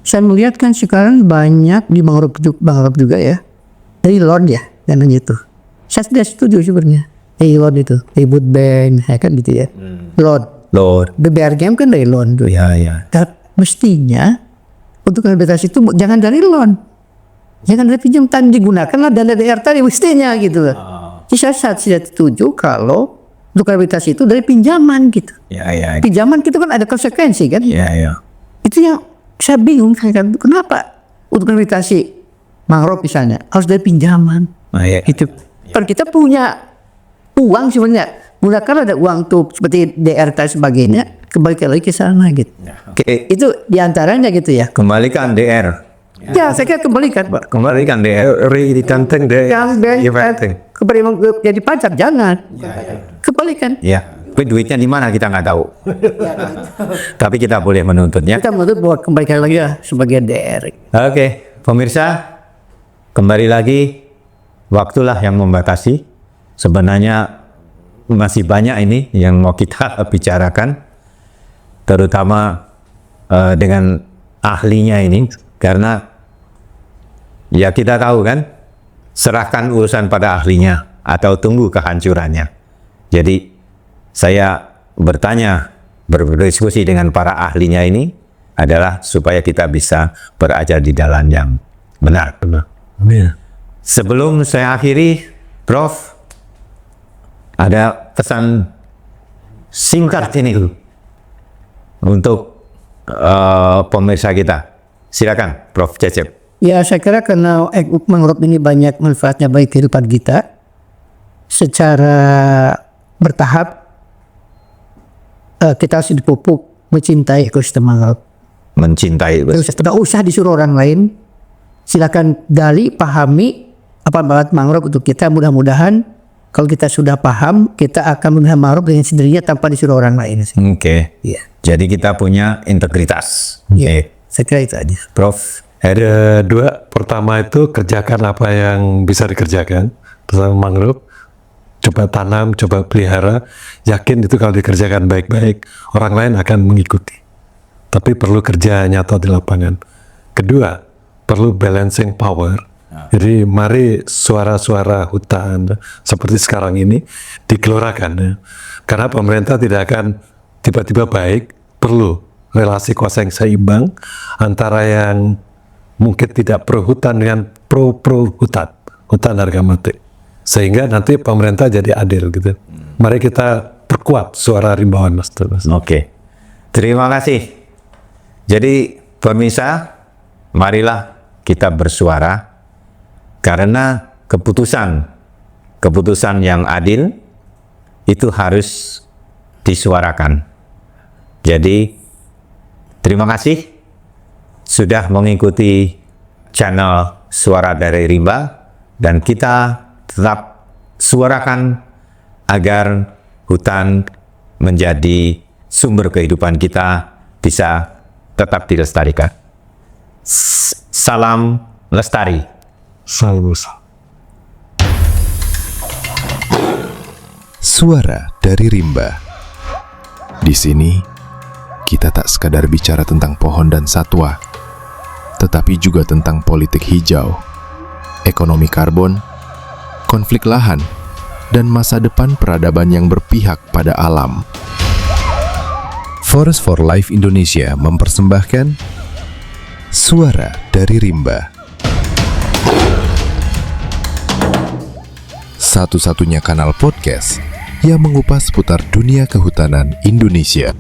Speaker 1: saya melihat kan sekarang banyak di mangrove juga ya, dari loan ya, dananya itu. Saya tidak setuju sebenarnya. Loan itu, Wood Bank, ya kan gitu ya. Loan. BBRGM kan dari loan tuh.
Speaker 2: Ya.
Speaker 1: Dan mestinya untuk rehabilitasi itu jangan dari loan, jangan dari pinjaman, digunakanlah dana daerah tadi mestinya gitu loh. Jadi saya tidak setuju kalau untuk rehabilitasi itu dari pinjaman gitu.
Speaker 2: Ya.
Speaker 1: Pinjaman itu kan ada konsekuensi kan.
Speaker 2: Ya.
Speaker 1: Itu yang saya bingung kan, kenapa untuk rehabilitasi mangrove misalnya harus dari pinjaman.
Speaker 2: Nah, ya.
Speaker 1: Itu kalau kita punya uang sebenarnya, gunakan ada uang tuh seperti DR dan sebagainya, kembalikan lagi ke sana gitu.
Speaker 2: Oke.
Speaker 1: Itu diantaranya gitu ya.
Speaker 2: Kembalikan DR.
Speaker 1: Ya, saya kira kembalikan Pak.
Speaker 2: Kembalikan DR.
Speaker 3: Ditanteng deh.
Speaker 1: Yang kembali jadi pacar jangan. Kembalikan.
Speaker 2: Ya. Tapi duitnya di mana kita nggak tahu. Tapi kita boleh menuntutnya.
Speaker 1: Kita menuntut bahwa kembalikan lagi ya sebagai DR.
Speaker 2: Oke, pemirsa, kembali lagi, waktulah yang membatasi. Sebenarnya masih banyak ini yang mau kita bicarakan, terutama dengan ahlinya ini, karena ya kita tahu kan, serahkan urusan pada ahlinya atau tunggu kehancurannya. Jadi saya berdiskusi dengan para ahlinya ini adalah supaya kita bisa berajar di jalan yang benar.
Speaker 3: Iya.
Speaker 2: Sebelum saya akhiri, Prof, ada pesan singkat ini untuk pemirsa kita. Silakan, Prof Cecep.
Speaker 1: Ya, saya kira karena mangrove ini banyak manfaatnya bagi kehidupan kita, secara bertahap kita harus dipupuk mencintai ekosistem mangrove.
Speaker 2: Mencintai.
Speaker 1: Tidak usah disuruh orang lain. Silakan gali, pahami apa banget mangrove untuk kita. Mudah-mudahan kalau kita sudah paham, kita akan melihat mangrove dengan sendirinya tanpa disuruh orang lain.
Speaker 2: Oke.
Speaker 1: Iya.
Speaker 2: Jadi kita punya integritas.
Speaker 1: Iya. Saya kira itu aja.
Speaker 2: Prof.
Speaker 3: Ada dua. Pertama itu kerjakan apa yang bisa dikerjakan bersama mangrove. Coba tanam, coba pelihara. Yakin itu kalau dikerjakan baik-baik, orang lain akan mengikuti. Tapi perlu kerja nyata di lapangan. Kedua, perlu balancing power. Jadi mari suara-suara hutan seperti sekarang ini digelorakan ya. Karena pemerintah tidak akan tiba-tiba baik, perlu relasi kuasa yang seimbang antara yang mungkin tidak pro hutan dengan pro hutan harga mati. Sehingga nanti pemerintah jadi adil gitu. Mari kita perkuat suara rimbauan Mas.
Speaker 2: Oke. Terima kasih. Jadi pemirsa, marilah kita bersuara. Karena keputusan yang adil itu harus disuarakan. Jadi terima kasih sudah mengikuti channel Suara dari Rimba, dan kita tetap suarakan agar hutan menjadi sumber kehidupan kita bisa tetap dilestarikan. Salam lestari.
Speaker 3: Salam.
Speaker 4: Suara dari Rimba. Di sini, kita tak sekadar bicara tentang pohon dan satwa, tetapi juga tentang politik hijau, ekonomi karbon, konflik lahan, dan masa depan peradaban yang berpihak pada alam. Forest for Life Indonesia mempersembahkan Suara dari Rimba. Satu-satunya kanal podcast yang mengupas seputar dunia kehutanan Indonesia.